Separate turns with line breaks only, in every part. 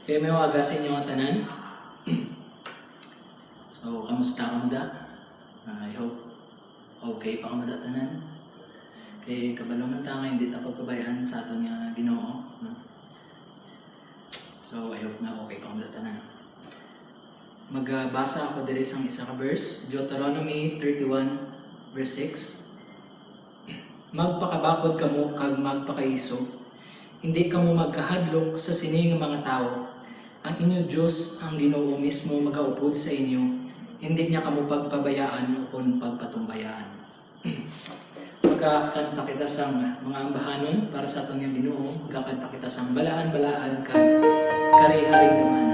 Kaya may waga sa inyo ang tanan. So, kamusta ka mada? I hope okay pa ka mada tanan. Kaya kabalo ng tanga, hindi ta pagpabayaan sa aton nga Ginoo. No? So, I hope na okay pa ka mada tanan. Magbasa ako diri sang isa ka verse, Deuteronomy 31 verse 6. Magpakabakod kamo kag magpakaisog, hindi kamo magkahadlok sa sining mga tao. Ang inyo Diyos, ang Ginoo mismo magaupod sa inyo, hindi niya kamo pagpabayaan o pagpatumbayaan. Magkakanta kita sang mga ambahanon para sa atong Ginoo, magkakanta kita sang balaan-balaan kag kari-haring gamanan.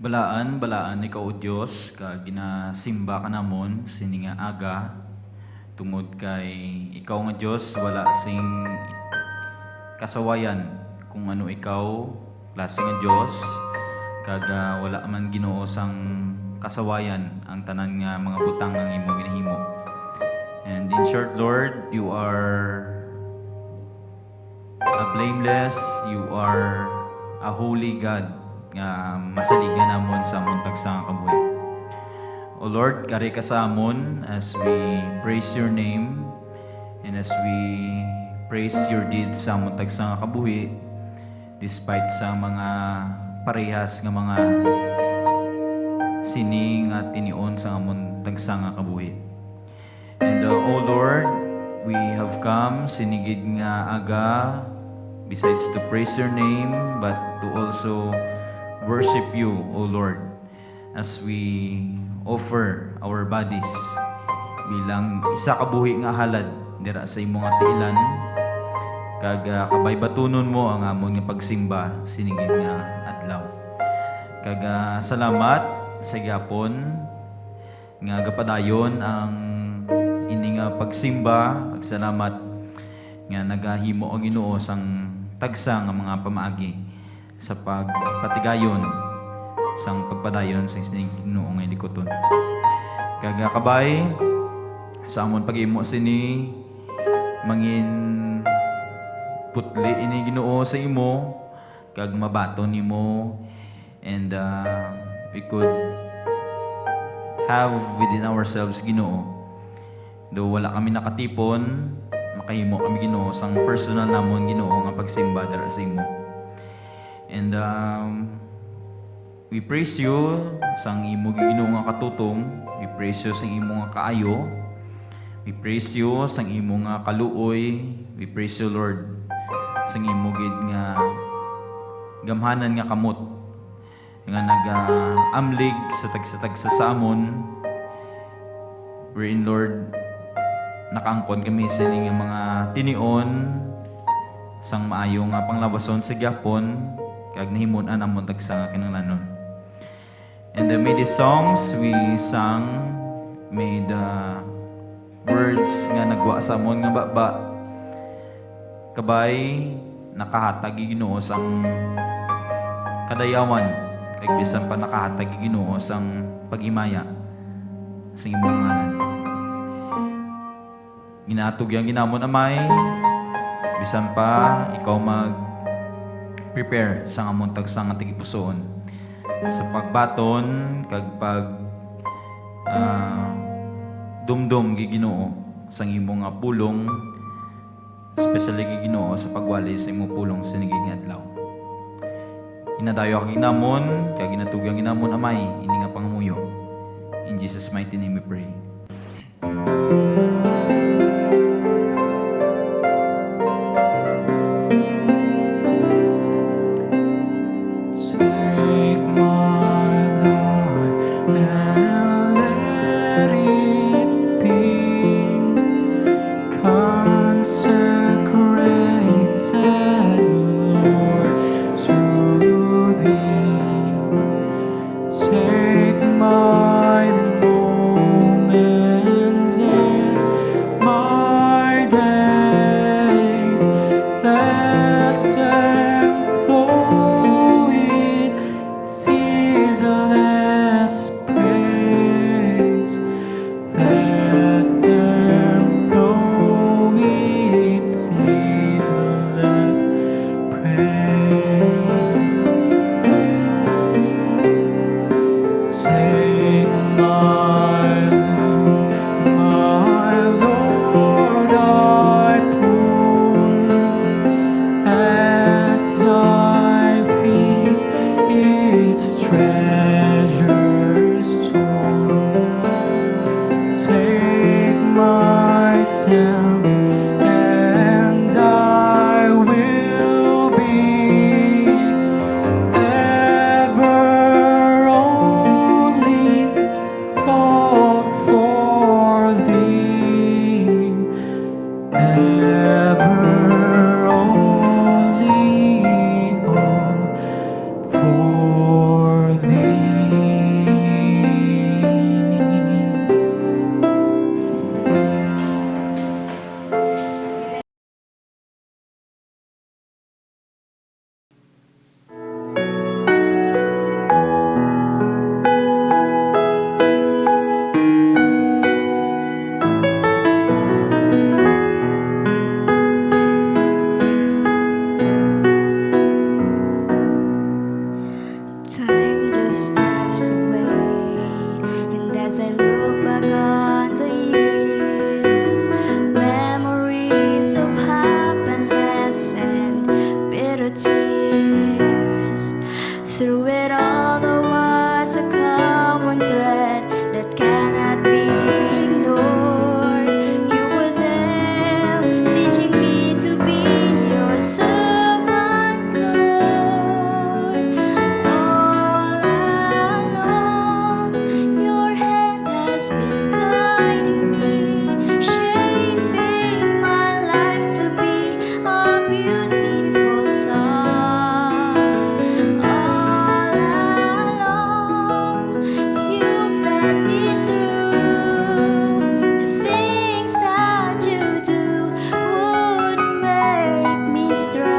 Balaan ikaw o Diyos, ka ginasimba ka namon, sini nga aga, tungod kay ikaw nga Diyos, wala sing kasawayan kung ano ikaw, klase nga Diyos, kaga wala man Ginoo sang kasawayan ang tanan nga mga butang ang imo ginahimo. And in short, Lord, you are a blameless, you are a holy God nga masaligan namon sa amon tagsa nga kabuhi. O Lord, kari ka sa amon as we praise your name and as we praise your deeds sa amon tagsa nga kabuhi despite sa mga parehas nga mga sining at tinion sa amon tagsa nga kabuhi. And O Lord, we have come sinigid nga aga besides to praise your name but to also worship you, O Lord, as we offer our bodies bilang isa ka buhi nga halad dira sa imong tiilan kag kabay batunon mo ang amon nga pagsimba sinigid nga adlaw. Kag salamat sa gyapon nga gapadayon ang ini nga pagsimba, pagsalamat nga nagahimo ang Ginoo sang tagsa nga mga pamaagi sa pagpatigayon sang pagpadayon sa Ginoo nga likoton. Kag kabay sa amon pag-imo sini mangin putli ini Ginoo sa imo kag mabaton nimo and we could have within ourselves Ginoo. Though wala kami nakatipon, makahimo kami Ginoo sang personal namon Ginoo nga pagsimba dira sa imo. And we praise you sang imo Ginoo nga katutong, we praise you sang imo nga kaayo, we praise you sang imo nga kaluoy, we praise you Lord sang imo gid nga gamhanan nga kamot nga nag-amlig sa tagsa sa amon, wherein Lord nakaangkon kami sa ining mga tinion sang maayo nga panglabason sa gyapon kag nahimun-an amon tagsa nga kinahanglanon. And may the songs we sang, may the words nga nagwa sa amon nga baba kabay nakahatag Ginoo sang kadayawan kag bisan pa nakahatag Ginoo sang paghimaya sa imong ngalan. Ginatog yang ginamon amay bisan pa ikaw mag-prepare sa amon tagsa nga tigipusoon sa pagbaton kag pag dumdum gi Ginoo sang imong nga pulong, especially gi Ginoo sa pagwali sa imong pulong sa nigig nga adlaw. Inadayo kag ginamon kag ginatugyang ginamon amay ini nga pangamuyo. In Jesus mighty name we pray.
For thee. Time just drifts away, and as I look back on the years, memories of happiness and bitter tears. Through it all, there was a common thread that cannot be ignored. You were there, teaching me to be your servant, Lord. All along, your hand has been guiding me, shaping my life to be a beautiful song. All along, you've led me through the things that you do would make me strong.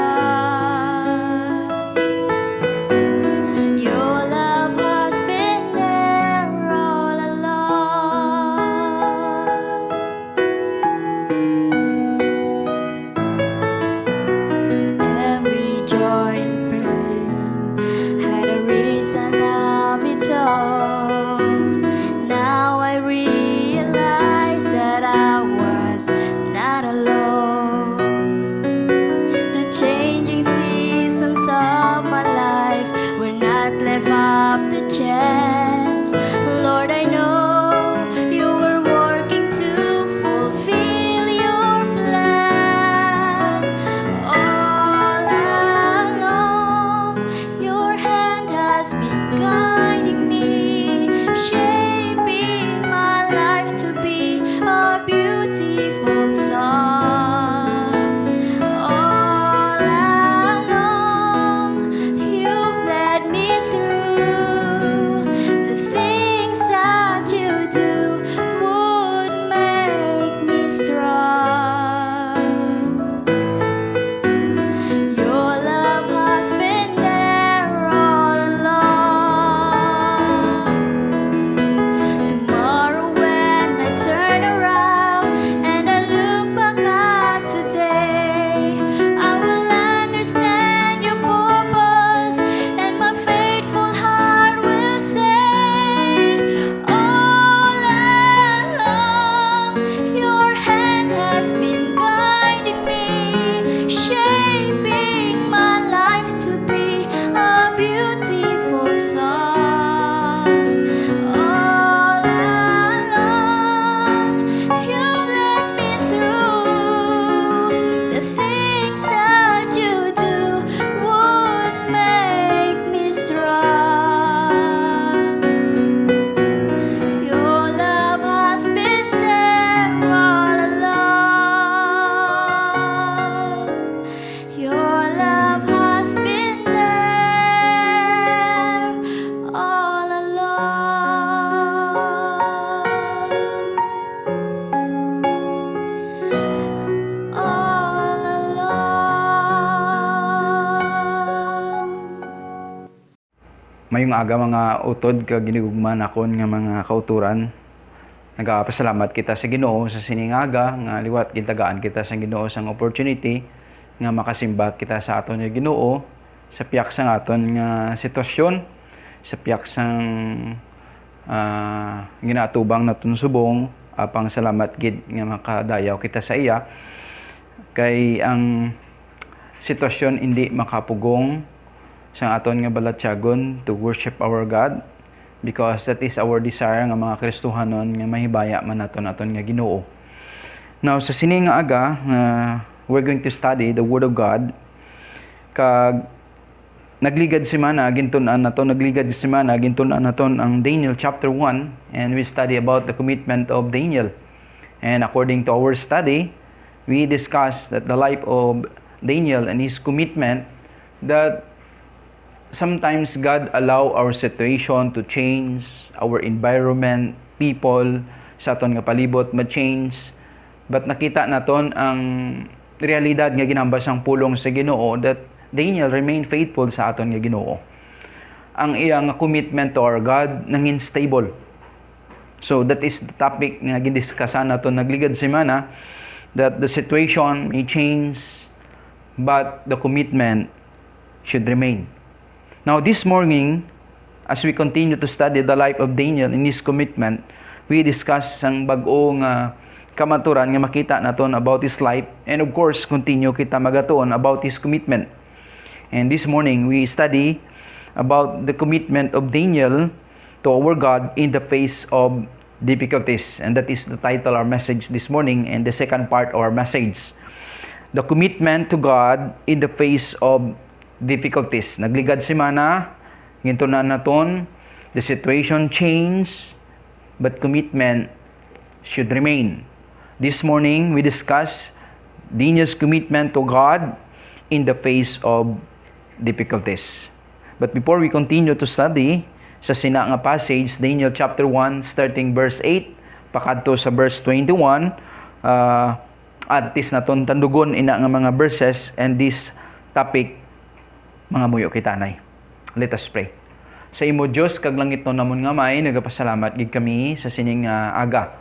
Your love has been there all along. Every joy and pain had a reason of its own. Now I realize that I was not alone. The changing seasons of my life were not left up to chance. Lord, I know you were working to fulfill your plan. All along, your hand has been guiding me, shaping my life to be a beautiful song. All along, you've led me through the things that you do would make me strong. Your love has been there all along. Tomorrow when I turn around and I look back at today, I will understand your purpose and my faithful heart will say, all along, your hand has been guiding me, shaping my life to be a beautiful song. All along, you've led me through the things that you do would make me strong. Your love has been there all along. Your love has been there all along. All along.
Mayong aga mga utod ka ginigugman akon nga mga kauturan. Nagapasalamat kita sa Ginoo sa sining aga nga liwat gitagaan kita sa Ginoo sang opportunity nga makasimba kita sa aton nga Ginoo sa piyak sang aton nga sitwasyon, sa piyak sang ginatubang naton subong apang salamat gid nga makadayaw kita sa iya kay ang sitwasyon hindi makapugong sa aton nga balatyagon to worship our God because that is our desire nga mga Kristohanon nga mahibaya man naton nga Ginoo. Now sa sini nga aga we're going to study the Word of God. Kag nagligad semana gintunan naton ang Daniel chapter 1 and we study about the commitment of Daniel. And according to our study, we discussed that the life of Daniel and his commitment that sometimes God allow our situation to change, our environment, people sa aton nga palibot ma-change. But nakita naton ang realidad nga ginambas ang pulong sa Ginoo that Daniel remained faithful sa aton nga Ginoo. Ang iyang commitment to our God nangin stable. So that is the topic nga gindiskussan naton nagligad semana, that the situation may change but the commitment should remain. Now this morning, as we continue to study the life of Daniel in his commitment, we discuss ang bag-o nga kamaturan nga makita naton about his life, and of course continue kita magatuon about his commitment. And this morning we study about the commitment of Daniel to our God in the face of difficulties, and that is the title of our message this morning, and the second part of our message, the commitment to God in the face of difficulties. Nagligad si mana, ginto na naton, the situation change, but commitment should remain. This morning, we discuss Daniel's commitment to God in the face of difficulties. But before we continue to study sa sina nga passage, Daniel chapter 1, starting verse 8, pakadto sa verse 21, at tis naton tandugon ina nga mga verses, and this topic, mga muyo kitanay. Let us pray. Sa imo Dios kag langit no namon nga may nagapasalamat gid kami sa sining aga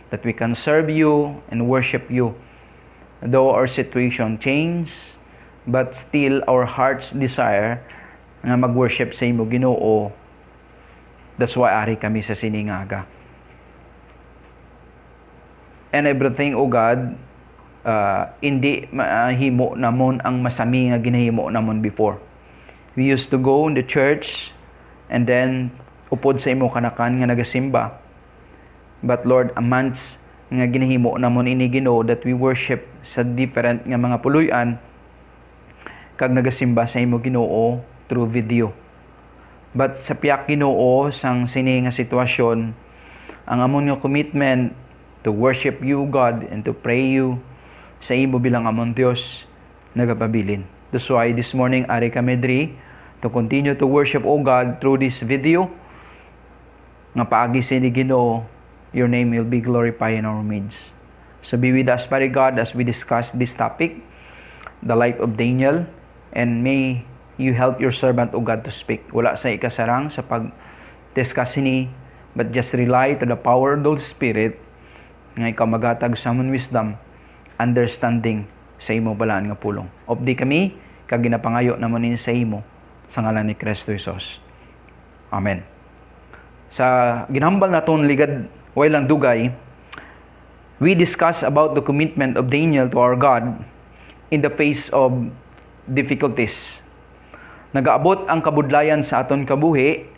that we can serve you and worship you. Though our situation change, but still our heart's desire nga mag-worship sa imo Ginoo. That's why ari kami sa sining aga. And everything, O God, hindi mahimo namon ang masami nga ginahimo namon before. We used to go in the church and then upod sa imo kanakan nga nagasimba. But Lord, amants nga ginahimo namon ini Ginoo that we worship sa different nga mga puluyan kag nagasimba sa imo Ginoo through video. But sa piyak Ginoo sang sini nga sitwasyon, ang amon nga commitment to worship you, God, and to pray you sa imo bilang amon Dios nagapabilin. That's why this morning ari kami diri to continue to worship, O God, through this video. Nga paagi sini Ginoo, your name will be glorified in our midst. So be with us, Father God, as we discuss this topic, the life of Daniel, and may you help your servant, O God, to speak. Wala sa ikasarang sa pag-discuss ini, but just rely to the power of the Holy Spirit nga ikaw magatag sa amon wisdom, understanding sa imo balaan nga pulong. Opdi kami kag ginapangayo namon ini sa imo sa ngalan ni Kristo Jesus. Amen. Sa ginhambal naton ligad waylang dugay, we discuss about the commitment of Daniel to our God in the face of difficulties. Nagaabot ang kabudlayan sa aton kabuhi,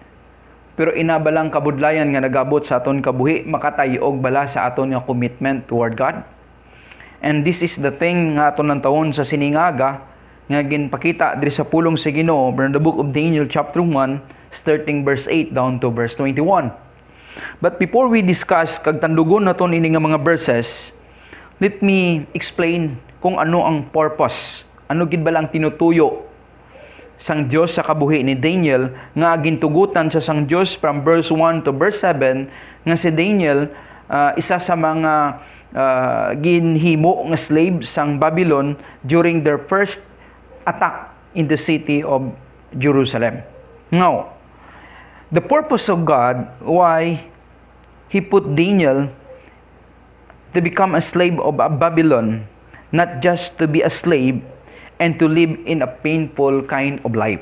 pero inabalang kabudlayan nga nagaabot sa aton kabuhi makatay og bala sa aton nga commitment toward God. And this is the thing nga aton ng taon sa siningaga nga ginpakita diri sa pulong sa Ginoo from the book of Daniel chapter 1 starting verse 8 down to verse 21. But before we discuss kag tandugon naton ini nga mga verses, let me explain kung ano ang purpose, ano gid balang tinutuyo sang Dios sa kabuhi ni Daniel nga gintugutan sa sang Dios from verse 1 to verse 7 nga si Daniel isa sa mga ginhimo nga slave sang Babylon during their first attack in the city of Jerusalem. Now, the purpose of God why He put Daniel to become a slave of Babylon, not just to be a slave and to live in a painful kind of life.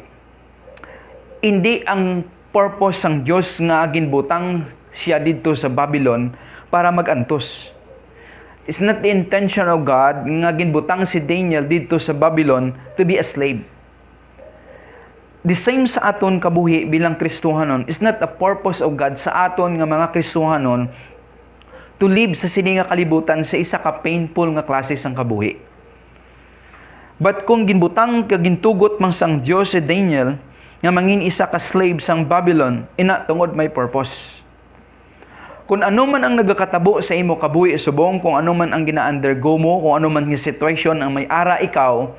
Hindi ang purpose ng Diyos nga ginbutang siya dito sa Babylon para magantos. It's not the intention of God nga ginbutang si Daniel dito sa Babylon to be a slave. The same sa aton kabuhi bilang Kristohanon is not the purpose of God sa aton nga mga Kristohanon to live sa sini nga kalibutan sa isa ka painful nga klase sang kabuhi. But kung ginbutang ka gintugot mang sang Dios si Daniel nga mangin isa ka slave sang Babylon, ina tungod may purpose. Kung ano man ang nagakatabo sa imo kabuhi subong, kung ano man ang gina-undergo mo, kung ano man nga situation ang may ara ikaw,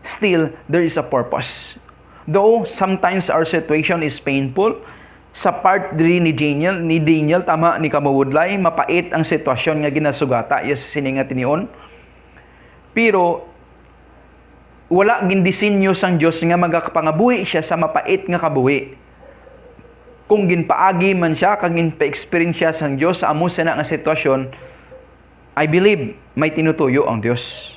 still there is a purpose. Though sometimes our situation is painful, sa part diri ni Daniel, tama ni kamawudlay, mapait ang sitwasyon nga ginasugata iya sa sini nga tinion. Pero wala gindisenyo sang Dios nga magakapangabuhi siya sa mapait nga kabuhi. Kung ginpaagi man siya, kag ginpa-experience siya sang Dios sa amo sana nga sitwasyon, I believe may tinutuyo ang Dios.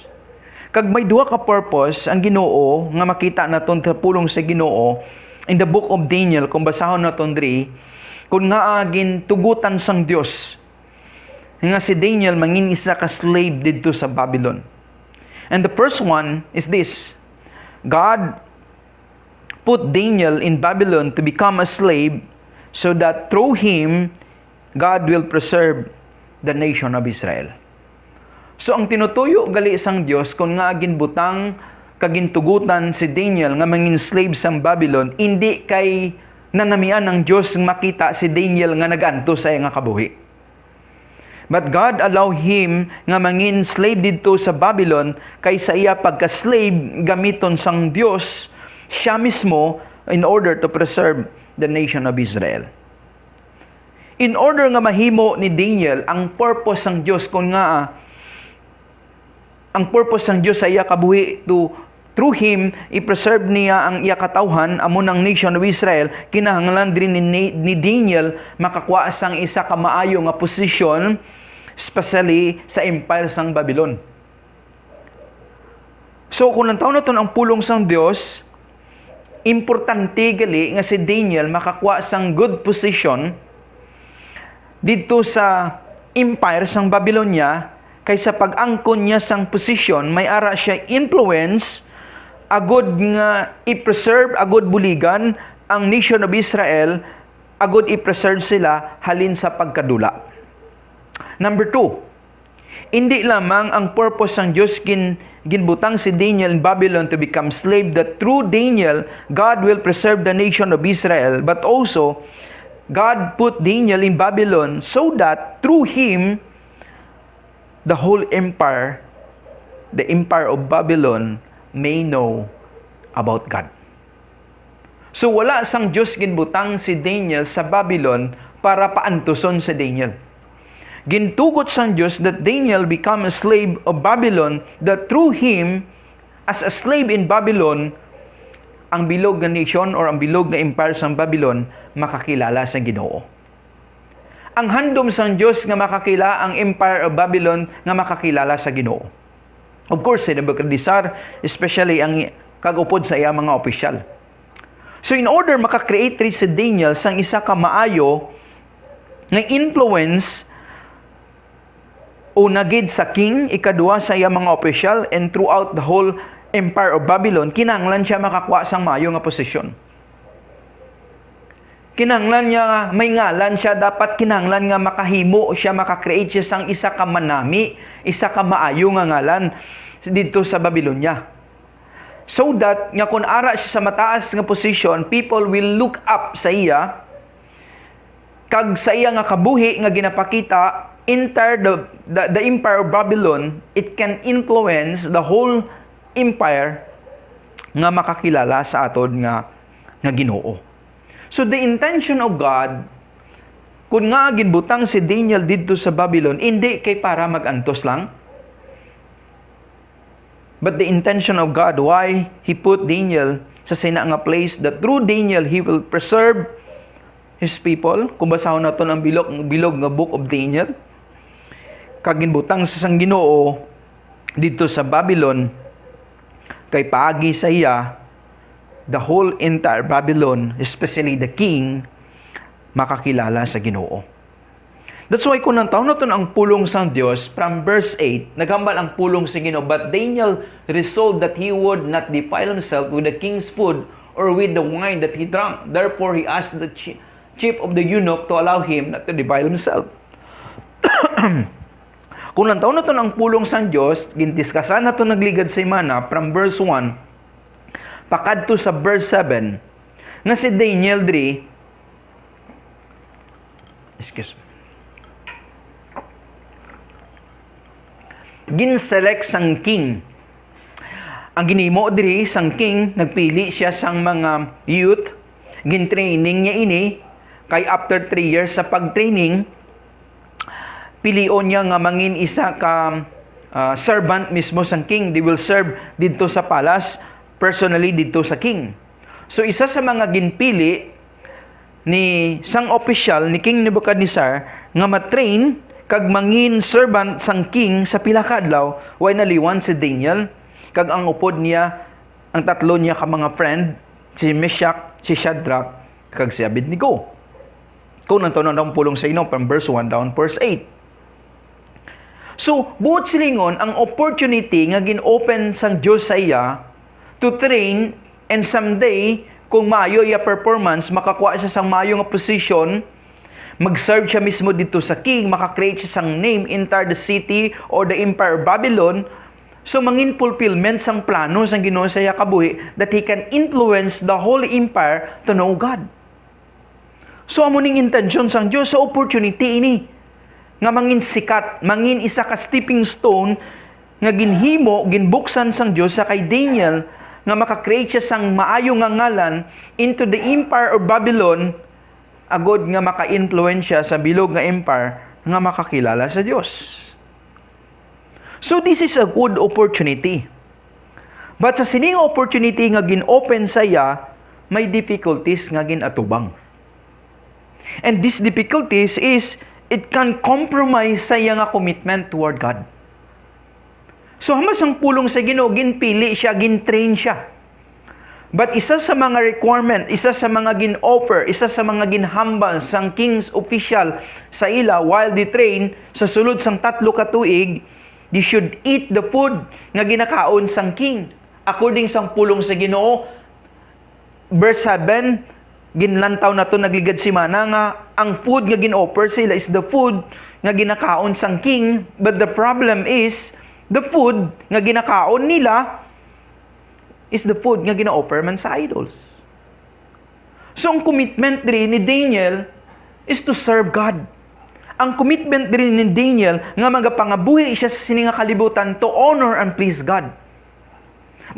Kag may duha ka purpose ang Ginoo nga makita naton sa pulong sa Ginoo in the book of Daniel, kung basahon naton diri, kung nga agin tugutan sang Dios nga si Daniel mangin isa ka slave didto sa Babylon. And the first one is this: God put Daniel in Babylon to become a slave so that through him God will preserve the nation of Israel. So ang tinutuyo gali sang Dios kung nga ginbutang kagintugutan si Daniel nga mangin slave sang Babylon, hindi kay nanamian ng Dios makita si Daniel nga naganto sa nga kabuhi. But God allow him nga mangin slave dito sa Babylon kay sa iya pagka-slave gamiton sang Dios siya mismo in order to preserve the nation of Israel. In order nga mahimo ni Daniel ang purpose sang Dios kung nga ang purpose sang Dios sa iya kabuhi to through him i-preserve niya ang iya katawhan amo ng nation of Israel, kinahanglan din ni Daniel makakuha sang isa ka maayo nga posisyon, especially sa empire sang Babylon. So kung nantaw naton ang pulong sang Dios, importante gali nga si Daniel makakuha sang good position dito sa empire sang Babylonia, kaysa pag-angkon niya sang position may ara siya influence agud nga i-preserve, agud buligan ang nation of Israel, agud i-preserve sila halin sa pagkadula. Number 2, hindi lamang ang purpose ng Diyos ginbutang si Daniel in Babylon to become slave, that through Daniel, God will preserve the nation of Israel, but also, God put Daniel in Babylon so that through him, the whole empire, the empire of Babylon, may know about God. So wala sang Diyos ginbutang si Daniel sa Babylon para paantuson si Daniel. Gintugot sang Diyos that Daniel become a slave of Babylon, that through him, as a slave in Babylon, ang bilog na nation or ang bilog na empire sang Babylon makakilala sa Ginoo. Ang handom sang Diyos nga makakila ang empire of Babylon nga makakilala sa Ginoo. Of course, si Nebuchadnezzar, especially ang kagupod sa iya mga opisyal. So in order makakreate rin si Daniel sang isa ka maayo nga influence o nagid sa king, ikadua sa iya mga opisyal, and throughout the whole empire of Babylon, kinahanglan siya makakuha sang maayo nga posisyon. Kinahanglan niya may ngalan siya, dapat kinahanglan nga makahimo siya, makakreate siya sang isa ka manami, isa ka maayo nga ngalan dito sa Babylonia. So that nga kung ara siya sa mataas nga position, people will look up sa iya, kag sa iya nga kabuhi nga ginapakita, entire the empire of Babylon, it can influence the whole empire nga makakilala sa atod nga Ginoo. So the intention of God, kung nga ginbutang si Daniel dito sa Babylon, hindi kay para magantos lang. But the intention of God, why He put Daniel sa sina nga place, that through Daniel, He will preserve His people. Kung basahon natin ang bilog nga book of Daniel, kaginbutang sa sang Ginoo dito sa Babylon, kay paagi sa iya, the whole entire Babylon, especially the king, makakilala sa Ginoo. That's why kung nantaw natin ang pulong sang Dios, from verse 8, naghambal ang pulong sa Ginoo, but Daniel resolved that he would not defile himself with the king's food or with the wine that he drank. Therefore, he asked the chief of the eunuch to allow him not to defile himself. Kung nantaw natin ang pulong sang Dios, gintiskasan natin nagligad sa imana, from verse 1, pakadto sa verse 7, nga si Daniel diri, gin-select sang king. Ang ginimo diri sang king, nagpili siya sang mga youth, gin-training niya ini, kay after 3 years sa pag-training, pilion niya nga mangin isa ka servant mismo sang king. They will serve dito sa palace, personally dito sa king. So isa sa mga ginpili ni sang official ni King Nebuchadnezzar nga matrain kag mangin servant sang king sa pila ka adlaw, way naliwan si Daniel kag ang upod niya, ang tatlo niya ka mga friend, si Meshach, si Shadrach, kag si Abednego. Kung nanto na ang pulong sa Ginoo from verse 1 down verse 8. So, buot silingon ang opportunity nga gin-open sang Dios sa iya to train and someday kung maayo iya performance, makakuha siya sang maayo nga position, mag-serve siya mismo dito sa king, maka-create siya sang name entire the city or the empire of Babylon. So, mangin fulfillment sang plano sang Ginoo sa iya kabuhi that he can influence the whole empire to know God. So, amo ning intention sang Dios sa opportunity ini nga mangin sikat, mangin isa ka stepping stone nga ginhimo, ginbuksan sang Dios sa kay Daniel nga maka-create siya sang maayo nga ngalan into the empire of Babylon, agod nga maka-influence siya sa bilog nga empire nga makakilala sa Dios. So this is a good opportunity. But sa sining opportunity nga gin-open sa iya, may difficulties nga ginatubang. And these difficulties is it can compromise sa iya nga commitment toward God. So hamas ang pulong sa Ginoo, ginpili siya, gintrain siya. But isa sa mga requirement, isa sa mga gin-offer, isa sa mga ginhambal sang king's official sa ila while they train sa sulod sang 3 ka tuig, they should eat the food nga ginakaon sang king. According sang pulong sa Ginoo, verse 7, ginlantaw na to nagligad si Mana nga ang food nga gin-offer sila is the food nga ginakaon sang king, but the problem is the food nga ginakaon nila is the food nga gina-offer man sa idols. So ang commitment rin ni Daniel is to serve God. Ang commitment rin ni Daniel nga magapangabuhi siya sa sininga kalibutan to honor and please God.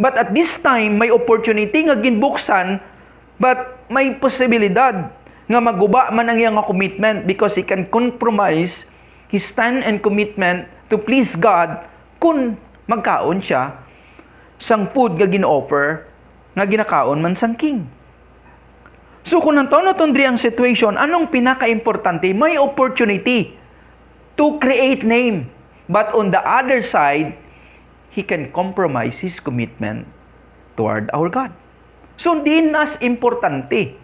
But at this time, may opportunity nga ginbuksan, but may posibilidad nga maguba man ang iyang commitment because he can compromise his stand and commitment to please God kung magkaon siya sang food nga gin-offer nga ginakaon man sang king. So kung nantaw na tundri ang situation, anong pinaka-importante? May opportunity to create name. But on the other side, he can compromise his commitment toward our God. So di nas importante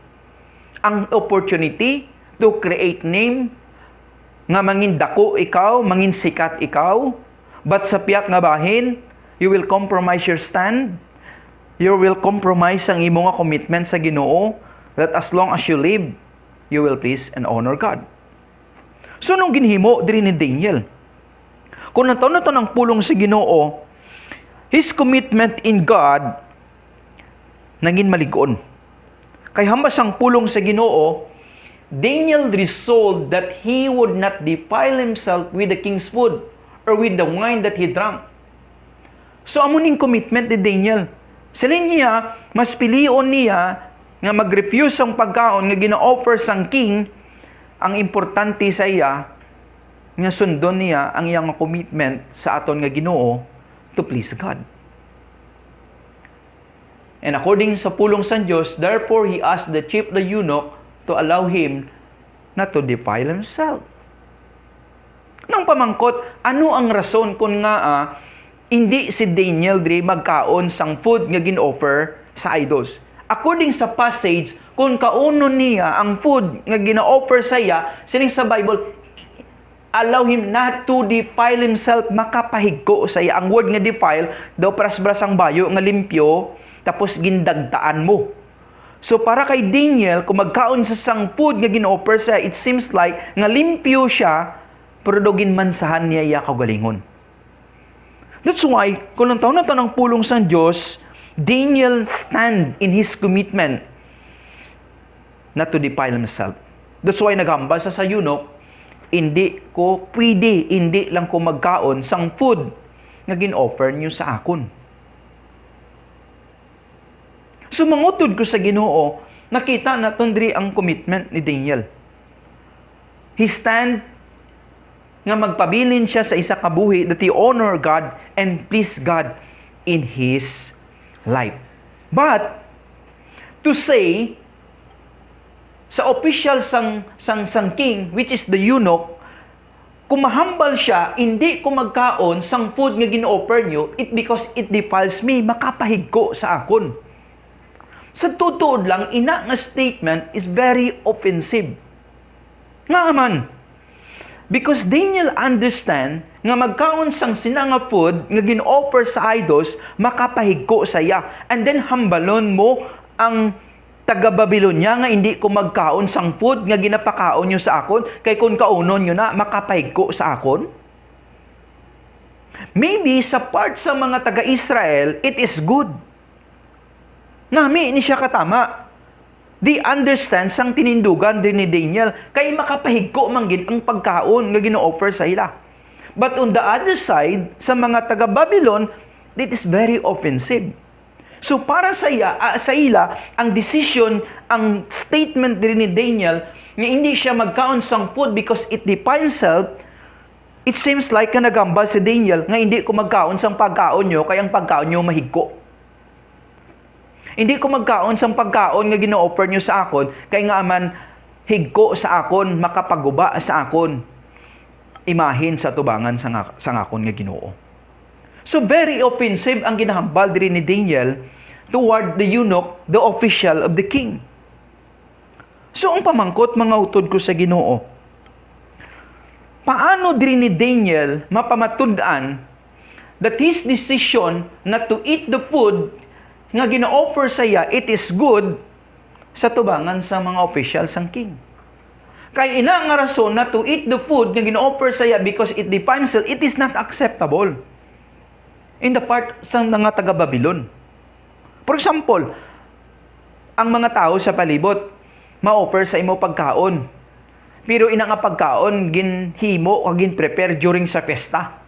ang opportunity to create name nga mangin dako ikaw, mangin sikat ikaw, but sa piyak nga bahin, you will compromise your stand, you will compromise ang imo nga commitment sa Ginoo, that as long as you live, you will please and honor God. So nung ginhimo diri ni Daniel, kung nataw na to ng pulong sa Ginoo, his commitment in God naging maligon. Kay hambas ang pulong sa Ginoo, Daniel resolved that he would not defile himself with the king's food or with the wine that he drank. So amo ning commitment ni Daniel. Sila niya, mas pilion niya nga mag-refuse ang pagkaon nga gina-offer sang king. Ang importante sa iya nga sundon niya ang iyang commitment sa aton nga Ginoo to please God. And according sa pulong sa Diyos, therefore he asked the chief the eunuch to allow him not to defile himself. Nang pamangkot, ano ang rason kung nga hindi si Daniel diri magkaon sang food nga gin-offer sa idols? According sa passage, kung kaunon niya ang food nga gina-offer sa iya, sining sa Bible, allow him not to defile himself, makapahigko sa iya. Ang word nga defile, daw pras-bras ang bayo nga limpyo, tapos gindagdaan mo. So para kay Daniel, kung magkaon sa sang food nga gina-offer sa iya, it seems like nga limpyo siya, pero daw ginmansahan niya iya kagalingon. That's why, kung ang taon na ng pulong sa Diyos, Daniel stand in his commitment not to defile himself. That's why naghambal sa eunuch, hindi ko pwede, hindi lang ko magkaon sang food nga gin-offer niyo sa akon. So mangutod ko sa Ginoo, nakita naton diri ang commitment ni Daniel. He stand nga magpabilin siya sa isa ka buhi that he honor God and please God in his life. But to say sa official sang king, which is the eunuch, kung mahambal siya, hindi ko magkaon sang food nga gin-offer nyo, it because it defiles me, makapahigko sa akon. Sa tutuod lang, ina nga statement is very offensive. Nga man. Because Daniel understand nga magkaon sang sina nga food nga gin-offer sa idols, makapahigko saya. And then hambalon mo ang taga-Babylonia nga hindi ko magkaon sang food nga ginapakaon nyo sa akon, kay kung kaunon nyo na, makapahigko sa akon. Maybe sa part sa mga taga-Israel, it is good. Nami ni siya katama. They understand sang tinindugan din ni Daniel kay makapahigko manggid ang pagkaon nga gino-offer sa ila. But on the other side, sa mga taga-Babylon, it is very offensive. So para sa ila, ang decision, ang statement din ni Daniel nga hindi siya magkaon sang food because it defiles himself, it seems like na nagambal si Daniel nga hindi ko magkaon sang pagkaon nyo kaya ang pagkaon nyo mahigko. Hindi ko magkaon sang pagkaon nga gino-offer nyo sa akon, kay nga man higko sa akon, makapaguba sa akon, imahin sa tubangan sa akon nga Ginoo. So very offensive ang ginahambal diri ni Daniel toward the eunuch, the official of the king. So ang pamangkot mga utod ko sa Ginoo, paano diri ni Daniel mapamatud-an that his decision not to eat the food nga gina-offer sa iya, it is good sa tubangan sa mga officials ng king. Kay ina nga rason na to eat the food nga gina-offer sa iya because it defiles himself, it is not acceptable in the part sa mga taga-Babylon. For example, ang mga tao sa palibot, ma-offer sa imo pagkaon. Pero ina nga pagkaon, ginhimo o gin-prepare during sa pesta.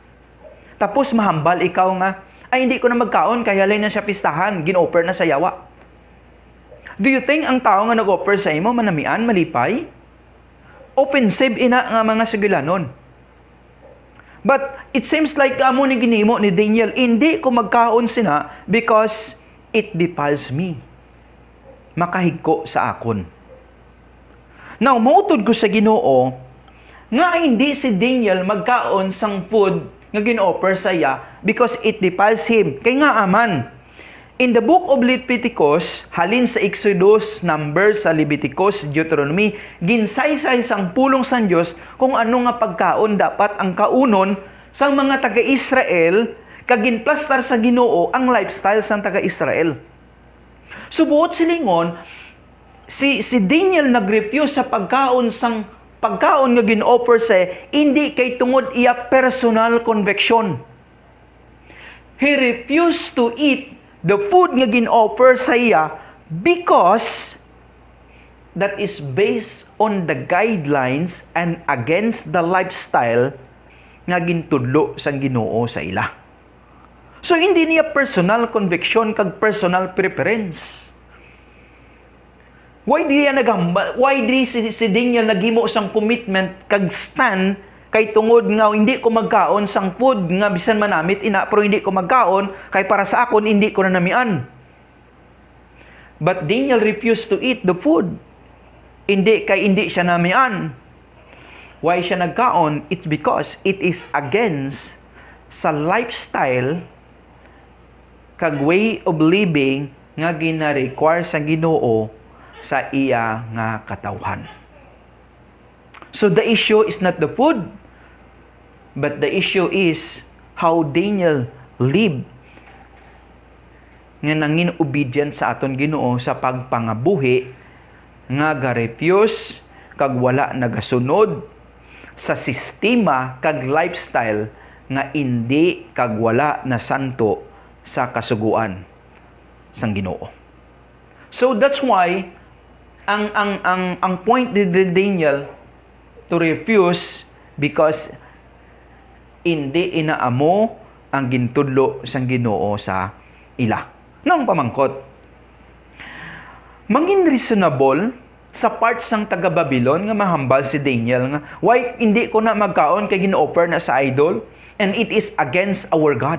Tapos mahambal ikaw nga, ay hindi ko na magkaon, kaya halay na siya pistahan, gin-offer na sa yawa. Do you think ang tao nga nag-offer sa imo, manamian, malipay? Offensive ina nga mga sugilanon. But it seems like amo ni ginimo ni Daniel, hindi ko magkaon sina because it defiles me. Makahigko sa akon. Now, mautod ko sa Ginoo, nga hindi si Daniel magkaon sang food nga gin-offer sa iya because it defiles him. Kay nga aman, in the book of Leviticus, halin sa Exodus, Numbers, sa Leviticus, Deuteronomy, ginsaysay sang pulong sang Diyos kung ano nga pagkaon dapat ang kaunon sang mga taga-Israel kag ginplastar sa Ginoo ang lifestyle sang taga-Israel. Subuot silingon, si Daniel nag-refuse sa pagkaon nga gin-offer sa hindi kay tungod iya personal conviction. He refused to eat the food nga gin-offer sa iya because that is based on the guidelines and against the lifestyle nga gintudlo sang Ginoo sa ila. So hindi niya personal conviction kag personal preference. Why di si Daniel naghimo sang commitment kag stand kay tungod nga hindi ko magkaon sang food nga bisan manamit ina pero hindi ko magkaon kay para sa akon hindi ko na namian. But Daniel refused to eat the food. Hindi siya namian. Why siya nagkaon? It's because it is against sa lifestyle kag way of living nga gina-require sa Ginoo sa iya nga katawhan. So the issue is not the food, but the issue is how Daniel lived nga nangin obedient sa aton Ginoo sa pagpangabuhi nga ga-refuse kag wala nagasunod sa sistema kag lifestyle nga hindi kag wala na santo sa kasuguan sang Ginoo. So that's why ang point ni Daniel to refuse because hindi inaamo ang gintudlo sang Ginoo sa ila. Nang pamangkot, mangin reasonable sa part sang taga-Babylon nga mahambal si Daniel nga why hindi ko na magkaon kay gin-offer na sa idol and it is against our God.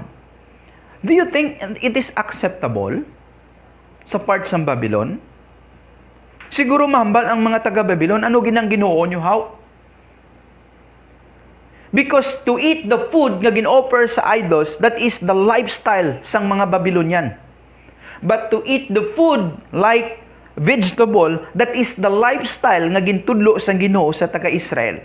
Do you think it is acceptable sa part sang Babylon? Siguro mahambal ang mga taga-Babylon, ano ginang Ginoo nyo, how? Because to eat the food nga gin-offer sa idols, that is the lifestyle sang mga Babylonian. but to eat the food like vegetable that is the lifestyle nga gintudlo sa Ginoo sa taga-Israel.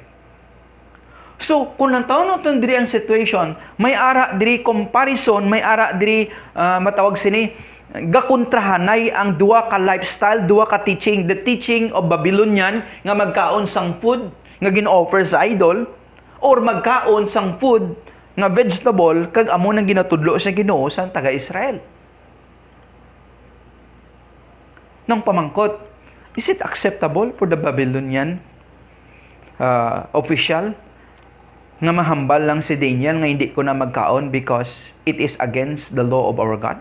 So, kung nantaon natin diri ang situation, may ara diri comparison, may ara diri matawag sini, gakontrahanay ang duwa ka lifestyle, duwa ka teaching, the teaching of Babylonian nga magkaon sang food nga gin-offer sa idol, or magkaon sang food nga vegetable kag amo nang ginatudlo sa Ginoo sa taga-Israel. Nang pamangkot, is it acceptable for the Babylonian official nga mahambal lang si Daniel nga hindi ko na magkaon because it is against the law of our God?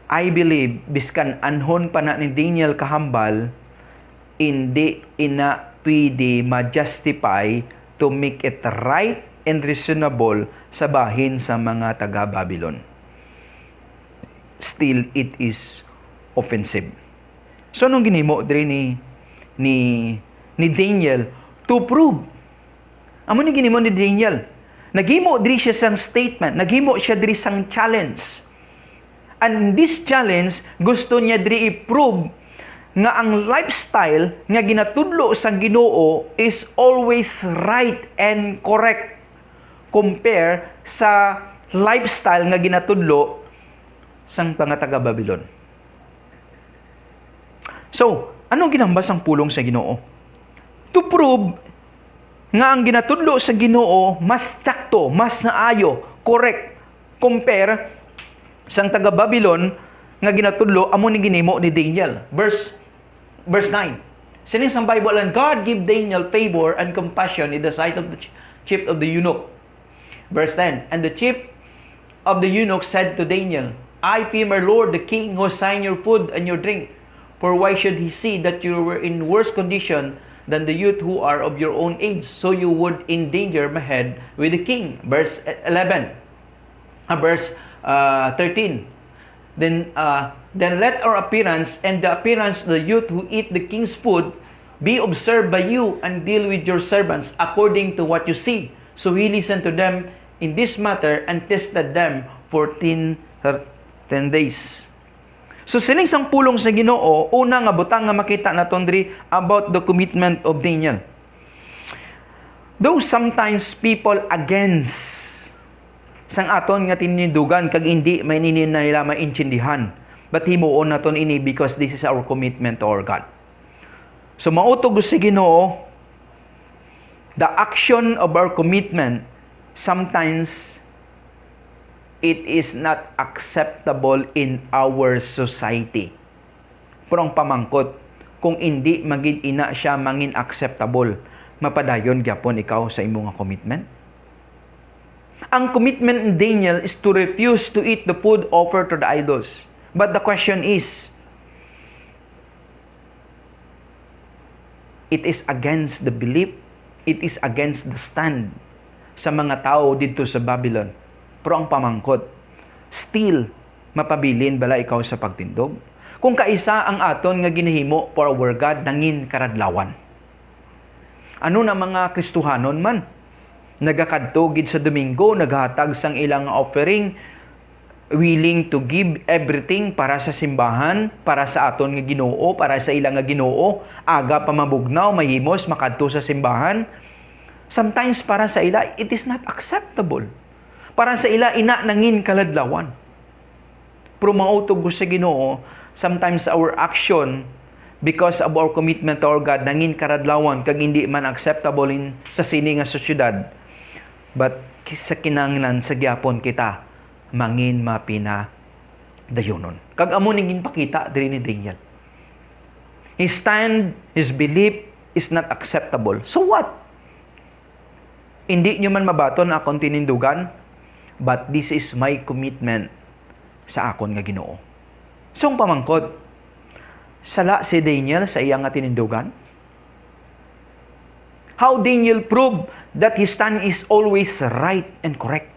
I believe, biskan anhon pa na ni Daniel kahambal, hindi ina pwede ma-justify to make it right and reasonable sa bahin sa mga taga-Babylon. Still, it is offensive. So, anong ginimo diri ni Daniel to prove? Amo ni ginimo ni Daniel. Naghimo diri siya sang statement, naghimo siya diri sang challenge. And this challenge, gusto niya diri i-prove nga ang lifestyle nga ginatudlo sa Ginoo is always right and correct compare sa lifestyle nga ginatudlo sang mga taga-Babylon. So, anong ginambas ang pulong sa Ginoo? To prove nga ang ginatudlo sa Ginoo mas tsakto, mas naayo, correct compare sang taga-Babylon nga ginatudlo amo ni ginimo ni Daniel. Verse 9. Sining sa Bible, and God give Daniel favor and compassion in the sight of the chief of the eunuch. Verse 10. And the chief of the eunuch said to Daniel, I fear my lord the king who assigned your food and your drink. For why should he see that you were in worse condition than the youth who are of your own age, so you would endanger my head with the king? Verse 11. Verse 13. Then let our appearance and the appearance of the youth who eat the king's food be observed by you, and deal with your servants according to what you see. So he listened to them in this matter and tested them for 10 days. So sining sang pulong sa Ginoo, una nga butang nga makita naton diri about the commitment of Daniel. Though sometimes people against sang aton nga tinindugan kag hindi may nila maintindihan, but himuon naton ini because this is our commitment to our God. So mautog sa Ginoo, the action of our commitment sometimes it is not acceptable in our society. Pero ang pamangkot, kung hindi maging ina siya mangin acceptable, mapadayon gyapon ikaw sa imong commitment. Ang commitment in Daniel is to refuse to eat the food offered to the idols. But the question is, it is against the belief, it is against the stand sa mga tao dito sa Babylon. Pero ang pamangkot, still, mapabilin bala ikaw sa pagtindog? Kung kaisa ang aton nga ginahimo for our God, nangin karadlawan. Ano na mga Kristohanon man? Nagakadto gid sa Domingo, naghatag sang ilang offering, willing to give everything para sa simbahan, para sa aton nga Ginoo, para sa ilang nga Ginoo, aga pa mabugnaw, mahimos, makadto sa simbahan. Sometimes para sa ila, it is not acceptable. Para sa ila, ina nangin kaladlawan. Pero mautog sa Ginoo, sometimes our action, because of our commitment to our God, nangin karadlawan, kag hindi man acceptable sa sini nga sosyedad. But sa kinanglan sa gyapon kita, mangin mapina dayonon. Kag amo ning ginpakita diri ni Daniel. His stand, his belief is not acceptable. So what? Hindi nyo man mabaton akong tinindugan, but this is my commitment sa akon nga Ginoo. So ang pamangkot, sala si Daniel sa iyang nga tinindugan? How Daniel proved that his stand is always right and correct.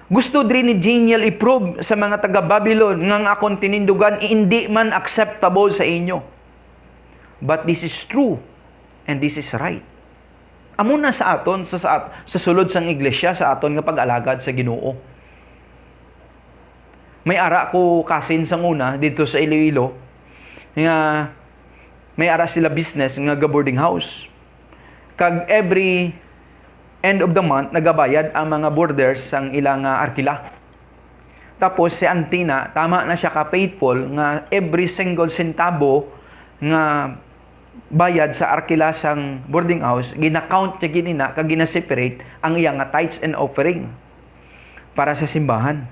Gusto din ni Daniel i-prove sa mga taga-Babylon nga akong tinindugan hindi man acceptable sa inyo. But this is true and this is right. Amo na sa aton sa sulod sang iglesia sa aton nga pag-alagad sa Ginoo. May ara ko kasin sang una dito sa Iloilo nga may ara sila business nga boarding house. Kag every end of the month nagabayad ang mga boarders sang ilang arkila. Tapos si Antina, tama na siya ka-faithful nga every single centavo nga bayad sa arkila sang boarding house, gina-count niya ginina, kag gina-separate ang iyang tithes and offering para sa simbahan.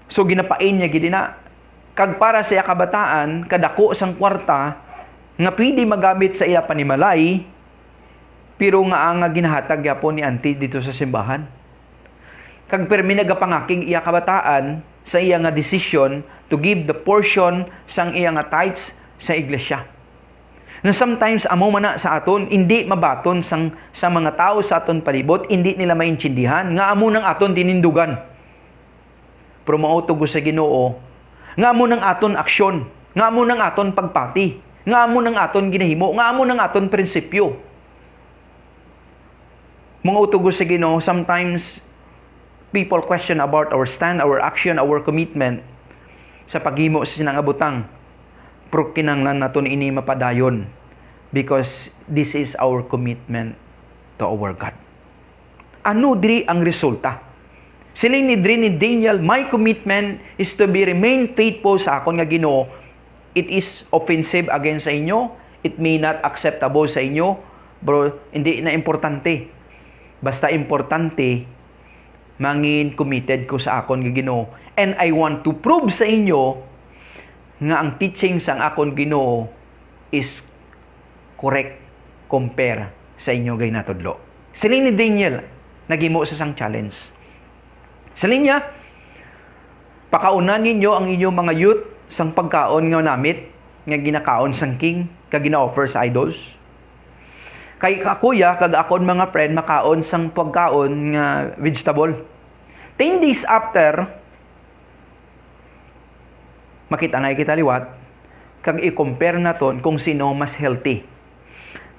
So ginapain niya ginina. Kag para sa iya kabataan, kadako sang kwarta nga pwede magamit sa iya panimalay, pero nga ang ginahatag yapon ni Auntie dito sa simbahan. Kag permi nagapangaking iya kabataan sa iya nga decision to give the portion sang iya nga tithes sa iglesia. Na sometimes amo man na sa aton hindi mabaton sa mga tao sa aton palibot, hindi nila maintindihan nga amo nang aton tinindugan. Pero mautugo sa Ginoo nga amo nang aton aksyon, nga amo nang aton pagpati, nga amo nang aton ginahimo, nga amo nang aton prinsipyo. Mautugo sa Ginoo, sometimes people question about our stand, our action, our commitment sa paghimo sa sinangabutang. Pero kinanglan naton ini mapadayon because this is our commitment to our God. Ano diri ang resulta? Siling ni Daniel, my commitment is to be remain faithful sa akon nga Ginoo. It is offensive against sa inyo. It may not acceptable sa inyo. Bro, hindi na importante. Basta importante, mangin committed ko sa akon nga Ginoo. And I want to prove sa inyo nga ang teaching sang akon Ginoo is correct compare sa inyo gay natudlo. Siling ni Daniel, naghimo sa sang challenge. Siling niya, pakaunan ninyo ang inyong mga youth sang pagkaon nga namit, nga ginakaon sang king, kag gina-offer sa idols. Kay kakuya, kag akon mga friend, makaon sang pagkaon nga vegetable. 10 days after, makita na kita liwat, kag i-compare naton kung sino mas healthy.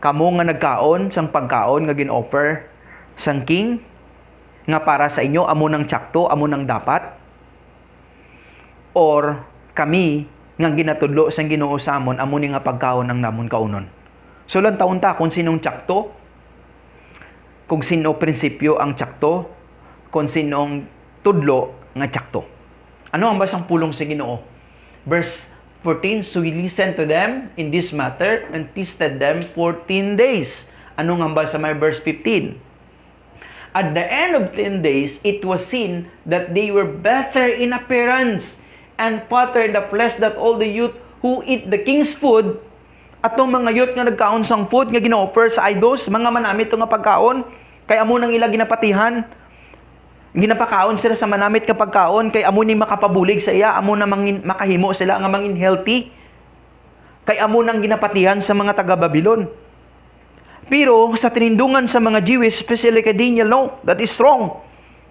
Kamo nga nagkaon sang pagkaon nga gin-offer sang king, nga para sa inyo, amo nang tsakto, amo nang dapat, or kami nga ginatudlo sang Ginoo sa amon, amo ni nga pagkaon ang namon kaunon. So lang taon ta kung sinong tsakto, kung sino prinsipyo ang tsakto, kung sinong tudlo nga tsakto. Ano ang basang pulong sa Ginoo? Verse 14, so he listened to them in this matter and tested them 14 days. Ano nga ba sa may verse 15? At the end of 10 days, it was seen that they were better in appearance and fatter in the flesh that all the youth who eat the king's food, atong mga youth nga nagkaon sang food nga gina-offer sa idols, mga manamit nga pagkaon, kay amo nang ila ginapatihan, ginapakaon sila sa manamit nga pagkaon, kay amo ni makapabulig sa iya, amo na makahimo sila nga mangin healthy, kay amo nang ginapatihan sa mga taga-Babylon. Pero sa tinindungan sa mga Jewish, especially kay Daniel, no, that is wrong.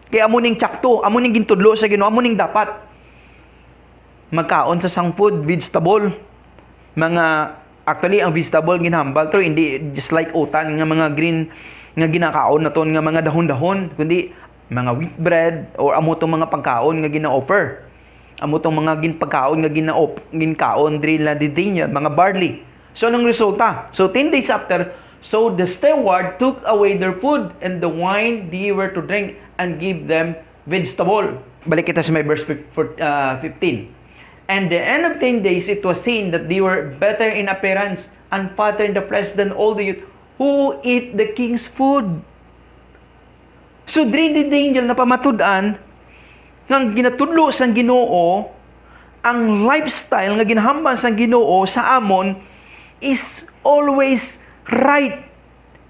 Kaya amo ning tsakto, amo ning gintudlo sa Ginoo, amo ning dapat magkaon sa sang food, vegetable. Actually, ang vegetable ginhambal to, hindi just like utan, nga mga green, nga ginakaon na ton, nga mga dahon-dahon, kundi mga wheat bread, or amo tong mga pagkaon nga gina-offer. Amo tong mga pagkaon nga ginkaon, diri na di Daniel, mga barley. So, anong resulta? So, 10 days after, so the steward took away their food and the wine they were to drink and give them vegetable. Balik kita sa may verse 15. And the end of 10 days, it was seen that they were better in appearance and fatter in the flesh than all the youth who eat the king's food. So, diri ni Daniel na pamatud-an ng ginatudlo sang Ginoo, ang lifestyle nga ginahambal sang Ginoo sa amon is always right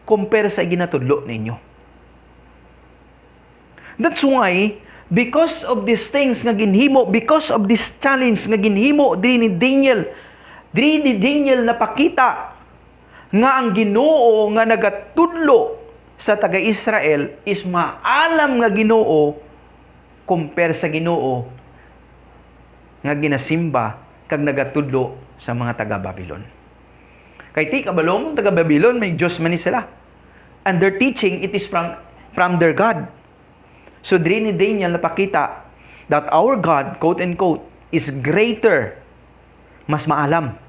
compare sa ginatudlo ninyo. That's why, because of these things nga ginhimo, because of this challenge nga ginhimo diri ni Daniel napakita nga ang Ginoo nga nagatudlo sa taga-Israel is maalam nga Ginoo compare sa Ginoo nga ginasimba kag nagatudlo sa mga taga-Babylon. Kay ti kabalong taga-Babylon, may Diyos man ni sila. And their teaching, it is from their God. So, diri ni Daniel napakita that our God, quote and quote, is greater, mas maalam,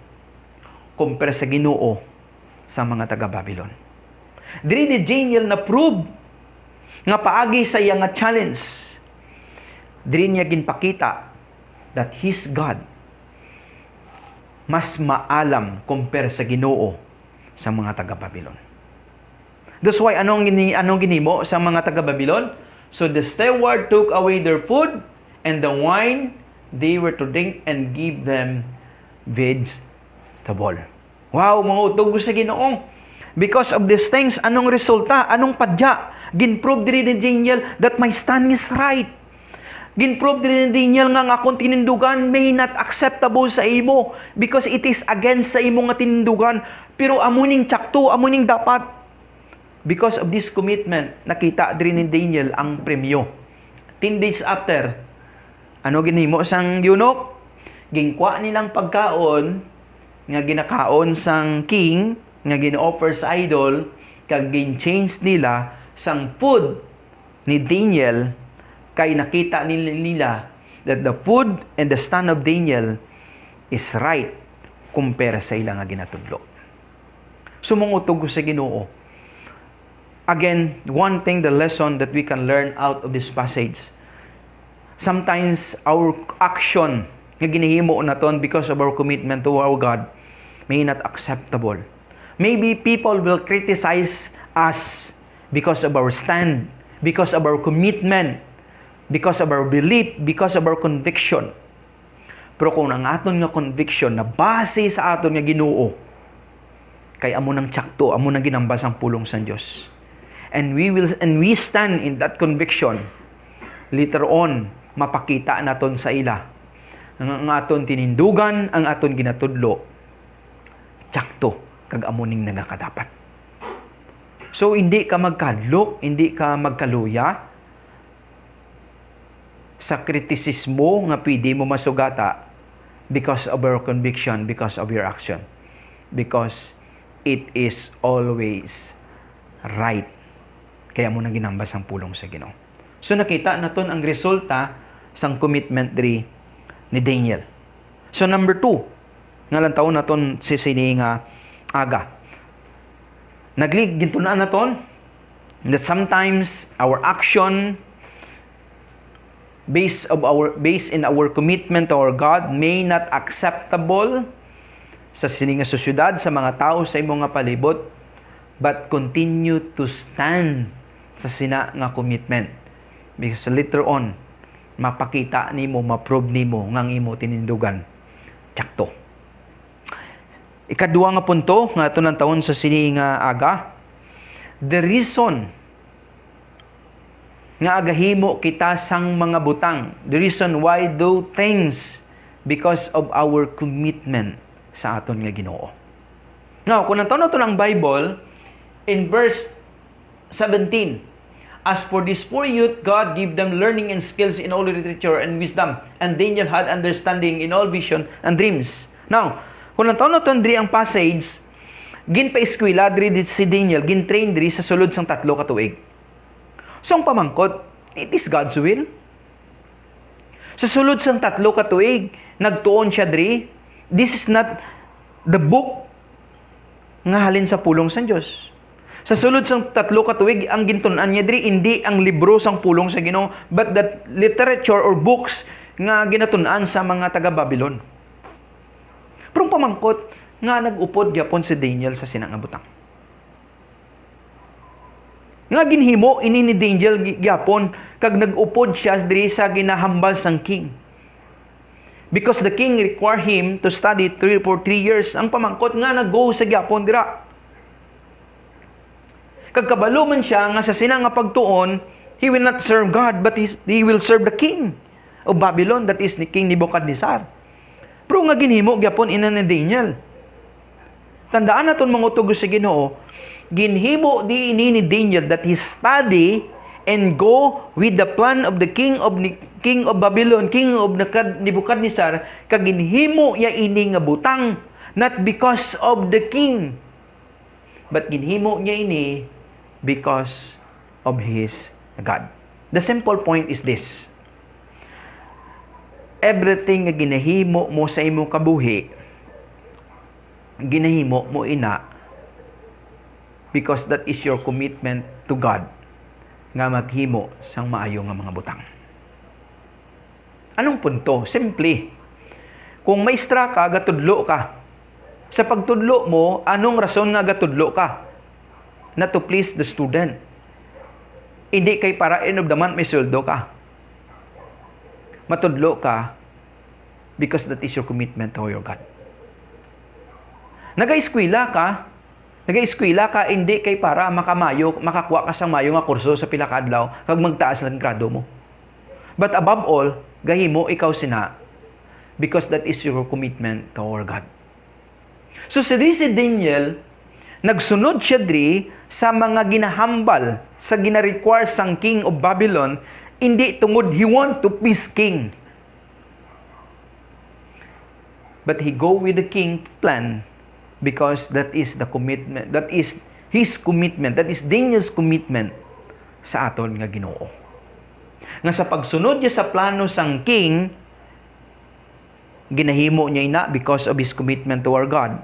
kumpara sa Ginoo sa mga taga-Babylon. Diri ni Daniel na prove nga paagi sa iya nga challenge. Diri niya ginpakita that his God mas maalam kumpara sa Ginoo sa mga taga-Babylon. That's why anong ginimo sa mga taga-Babylon? So the steward took away their food and the wine they were to drink and give them vegetable. Wow, mga utog sa Ginoo. Because of these things, anong resulta? Anong padya? Ginprove diri ni Daniel that my stand is right. Ginprove diri ni Daniel nga akong tinindugan may not acceptable sa imo because it is against sa imo nga tinindugan. Pero amuning tsakto, amuning dapat. Because of this commitment, nakita diri ni Daniel ang premyo. 10 days after, ano ginhimo sang eunuch? Gingkwa nilang pagkaon nga ginakaon sang king nga gin-offer sa idol kag gin-change nila sang food ni Daniel kay nakita nila that the food and the stand of Daniel is right kumpara sa ilang nga ginatudlo. Sumungutog sa Ginoo. Again, one thing, the lesson that we can learn out of this passage. Sometimes our action nga ginihimo naton because of our commitment to our God may not acceptable. Maybe people will criticize us because of our stand, because of our commitment, because of our belief, because of our conviction. Pero kung ang aton nga conviction na base sa aton nga Ginoo, kay amo nang tsakto, amo nang ginambas ang pulong sa Dios. And we stand in that conviction. Later on, mapakita naton sa ila ang aton tinindugan, ang aton ginatudlo, tsakto kag amuning nagakadapat. So hindi ka magkadlok, hindi ka magkaluya sa kritisismo nga pwede mo masugata because of our conviction, because of your action, because it is always right. Kaya mo nang ginambas ang pulong sa Ginoo. So nakita naton ang resulta sang commitment diri ni Daniel. So number 2, nga lang taon naton si sini nga aga. Naglig gintunaan naton that sometimes our action based in our commitment to our God may not acceptable sa sini nga sosyudad, sa mga tao sa imong nga palibot, but continue to stand sa sina nga commitment. Because later on, mapakita nimo, ma-prove nimo ngang imo tinindugan. Tsakto. Ikaduha nga punto nga ato nang taon sa sini nga aga, the reason nga agahimo kita sang mga butang, the reason why do things because of our commitment sa aton nga Ginoo. Now, kung nang taon nato ang Bible, in verse 17, as for these poor youth, God gave them learning and skills in all literature and wisdom. And Daniel had understanding in all vision and dreams. Now, kung nang taon diri ang passage, ginpa-eskwela diri si Daniel, gin-train diri sa sulod sang 3 ka tuig. So, ang pamangkot, it is God's will. Sa sulod sang 3 ka tuig, nagtuon siya diri, this is not the book nga halin sa pulong sa Dios. Sa sulod sang 3 ka tuig, ang gintunan niya diri hindi ang libro sang pulong sa Ginoo, but that literature or books nga ginatunan sa mga taga-Babylon. Pero pamangkot nga nag-upod gyapon si Daniel sa sinang nga butang. Nga ginhimo ini ni Daniel gyapon kag nag-upod siya diri sa ginahambal sang king. Because the king required him to study for 3 years. Ang pamangkot nga nag-go sa gyapon dira. Kag kabalo man siya nga sa sinang nga pagtuon, he will not serve God, but he will serve the king of Babylon, that is ni King Nebuchadnezzar. Pero nga ginhimo gyapon ina ni Daniel. Tandaan naton mga utog sa Ginoo, ginhimo di ini ni Daniel that he study and go with the plan of the king of Babylon, king of Nebuchadnezzar, kag ginhimo ya ini nga butang, not because of the king, but ginhimo niya ini because of his God. The simple point is this. everything nga ginahimo mo sa imong kabuhi, ginahimo mo ina because that is your commitment to God nga maghimo sang maayo nga mga butang. Anong punto? Simple. Kung maestra ka, gatudlo ka. Sa pagtudlo mo, anong rason nga gatudlo ka? Not to please the student. Hindi kay para end of the month may sweldo ka. Matudlo ka because that is your commitment to your God. Nag-eskwela ka, hindi kay para makamayo, makakuha ka sa mayo nga kurso sa pila ka adlaw kag magtaas lang grado mo. But above all, gahimo ikaw sina because that is your commitment to our God. So si Daniel, nagsunod siya diri sa mga ginahambal, sa gina-require sang king of Babylon, hindi tungod he want to please king. But he go with the king plan because that is the commitment, that is his commitment, that is Daniel's commitment sa aton nga Ginoo. Nga sa pagsunod niya sa plano sang king, ginahimo niya ina because of his commitment to our God.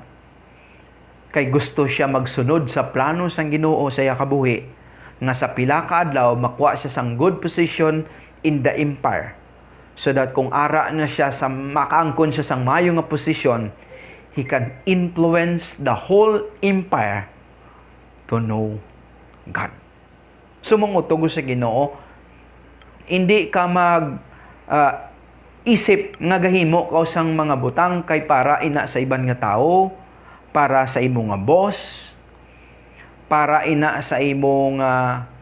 Kay gusto siya magsunod sa plano sang Ginoo sa iya kabuhi, nga sa pila ka adlaw makuha siya sang good position in the empire. So that kung ara na siya sa makaangkon siya sang mayo nga posisyon, he can influence the whole empire to know God. Sumungutog sa Ginoo, hindi ka isip nga gahimo ka sang mga butang kay para ina sa iban nga tao, para sa imong nga boss, para ina sa imong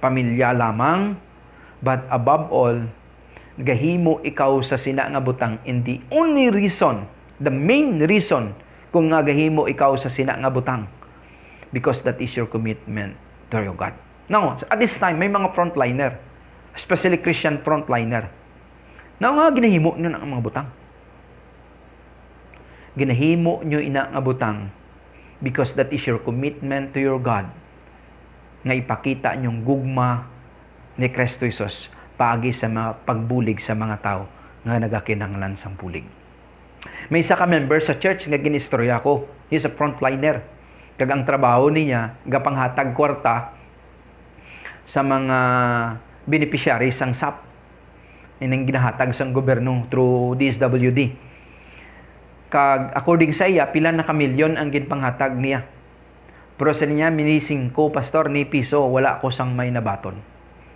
pamilya lamang, but above all, gahimo ikaw sa sina nga butang, and the only reason, the main reason kung nga gahimo ikaw sa sina nga butang, because that is your commitment to your God. Now, at this time, may mga frontliner, especially Christian frontliner, na nga ginahimo nyo na ang mga butang. Ginahimo nyo ina nga butang because that is your commitment to your God, nga ipakita nyong gugma ni Kristo Jesus paagi sa mga pagbulig sa mga tao nga nagakinahanglan sang bulig. May isa ka member sa church nga ginistorya ko. He's a frontliner. Kag ang trabaho niya, gapanghatag kwarta sa mga beneficiaries sang SAP. Ining ginahatag sang gobyerno through DSWD. Kag according sa iya, pila na kamilyon ang ginpanghatag niya. Pero sa niya, minising ko, pastor, ni piso, wala ko sang may nabaton.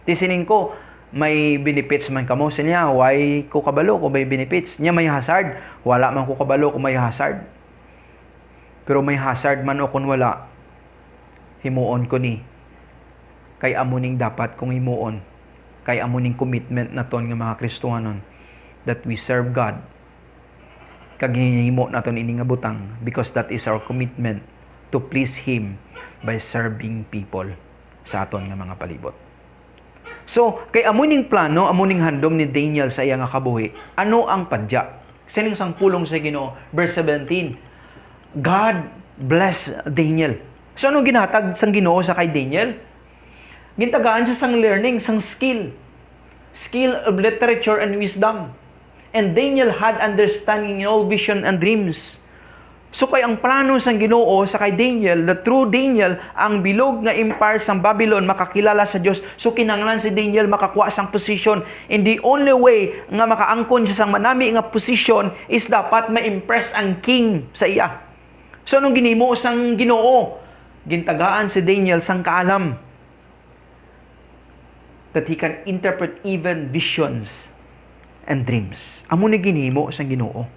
Tisining ko, may benefits man kamo sa niya, why ko kabalo ko may benefits. Niya may hazard, wala man ko kabalo ko may hazard. Pero may hazard man o kung wala, himuon ko ni. Kay amuning dapat kong himuon. Kay amuning commitment na ton nga mga Kristohanon that we serve God. Kag hinihimo naton ini nga butang because that is our commitment to please Him by serving people sa aton nga mga palibot. So, kay amuning plano, amuning handom ni Daniel sa iya nga kabuhi, ano ang padya? Sining sang pulong sa Ginoo, verse 17. God bless Daniel. So, ano ginatag sang Ginoo sa kay Daniel? Gintagaan siya sang learning, sang skill. Skill of literature and wisdom. And Daniel had understanding in all vision and dreams. So kay ang plano sang Ginoo sa kay Daniel, the true Daniel, ang bilog nga empire sang Babylon makakilala sa Dios. So kinahanglan si Daniel makakuha sang position. And the only way nga makaangkon siya sang manami nga position is dapat ma-impress ang king sa iya. So anong ginimo sang Ginoo? Gintagaan si Daniel sang kaalam that he can interpret even visions and dreams. Amo ni ginhimo sang Ginoo.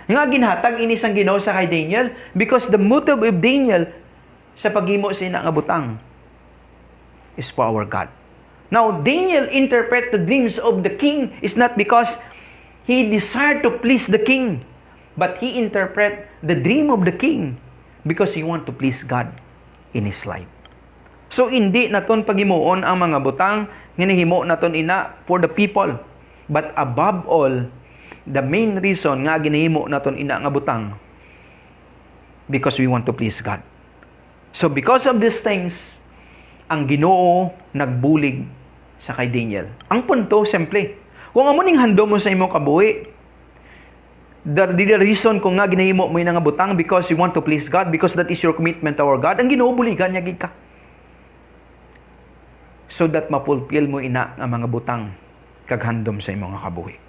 Nga ginhatag ini sang Ginoo sa kay Daniel because the motive of Daniel sa paghimo sa ina nga butang is for our God. Now, Daniel interpret the dreams of the king is not because he desired to please the king, but he interpret the dream of the king because he want to please God in his life. So, hindi naton paghimuon ang mga butang, ginahimo naton ina for the people. But above all, the main reason nga ginahimo naton ina nga butang because we want to please God. So because of these things, ang Ginoo nagbulig sa kay Daniel. Ang punto, simple, Kung amo ning handom mo sa imong kabuhi, the reason kung nga ginahimo mo nga butang because you want to please God, because that is your commitment to our God, ang Ginoo buligan niya gid ka. So that mapulpil mo ina ang mga butang kag handom sa imong kabuhi.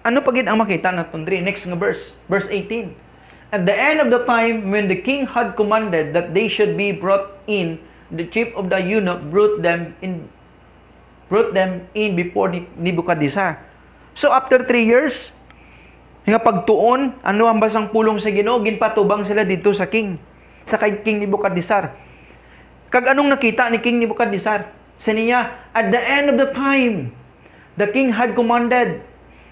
Ano pa gid ang makita naton diri? Next nga verse 18. At the end of the time, when the king had commanded that they should be brought in, the chief of the eunuch brought them in before Nebuchadnezzar. So after 3 years, nga pagtuon, ano ang basang pulong sa Ginoo, ginpatubang sila dito sa king, sa kay King Nebuchadnezzar. Kag anong nakita ni King Nebuchadnezzar? Sa niya, at the end of the time, the king had commanded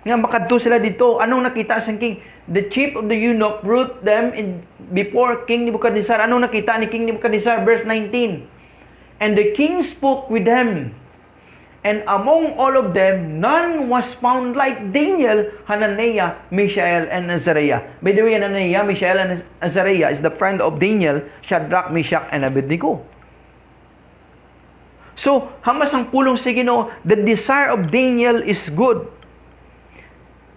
nga makadto sila dito. Anong nakita sa king? The chief of the eunuch brought them in before King Nebuchadnezzar. Anong nakita ni King Nebuchadnezzar? Verse 19. And the king spoke with them, and among all of them, none was found like Daniel, Hananiah, Mishael, and Azariah. By the way, Hananiah, Mishael, and Azariah is the friend of Daniel, Shadrach, Meshach, and Abednego. So, hamas ang pulong sa Ginoo, the desire of Daniel is good.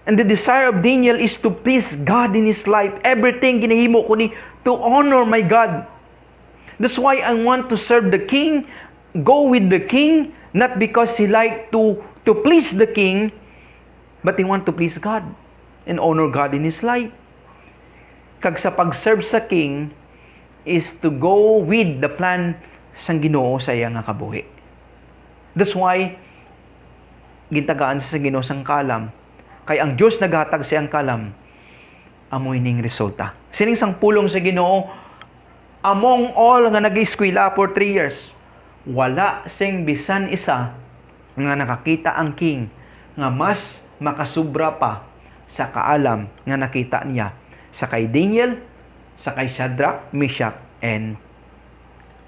And the desire of Daniel is to please God in his life. Everything ginahimo ko ni to honor my God. That's why I want to serve the king, go with the king, not because he like to please the king, but he want to please God and honor God in his life. Kag sa pag-serve sa king is to go with the plan sang Ginoo sa iya nga kabuhi. That's why gintagaan sa Ginoo sang kalam, kay ang Dios naghatag sa iyang kalam, amoy ning resulta. Sining sang pulong sa Ginoo, among all nga nag-eskwela for 3 years, wala sing bisan isa nga nakakita ang king nga mas makasubra pa sa kaalam nga nakita niya sa kay Daniel, sa kay Shadrach, Meshach, and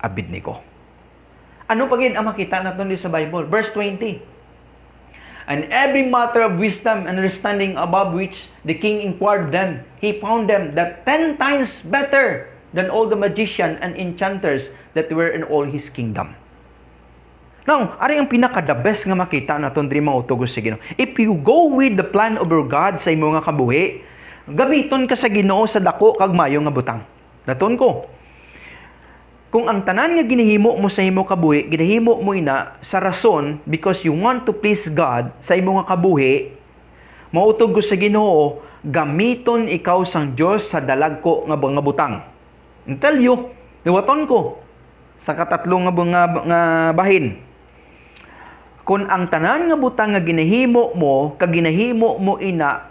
Abednego. Ano pa gid ang makita naton sa Bible? Verse 20. And every matter of wisdom and understanding above which the king inquired them, he found them that 10 times better than all the magicians and enchanters that were in all his kingdom. Now, ari ang pinaka-the best nga makita naton diri mga utugos sa Ginoo. If you go with the plan of your God sa imong nga kabuhi, gamiton ka sa Ginoo sa dako kag mayo nga butang. Naton ko. Kung ang tanan nga ginahimo mo sa imong kabuhi, ginahimo mo ina sa rason because you want to please God sa imong nga kabuhi, mautugos sa Ginoo, gamiton ikaw sang Dios sa dalagko nga butang. I tell you, niwaton ko sa katatlong nga bahin. Kung ang tanan nga butang nga ginahimo mo, kag ginahimo mo ina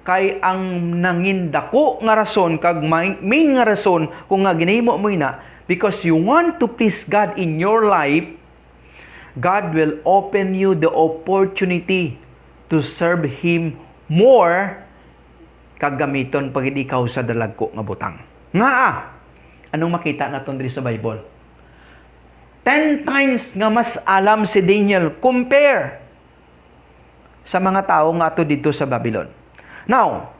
kay ang nangindako nga rason kag main nga rason kung nga ginahimo mo ina because you want to please God in your life, God will open you the opportunity to serve Him more kag gamiton pag ikaw sa dalagko nga butang. Nga anong makita naton diri sa Bible? 10 times nga mas alam si Daniel compare sa mga tao nga ato dito sa Babylon. Now,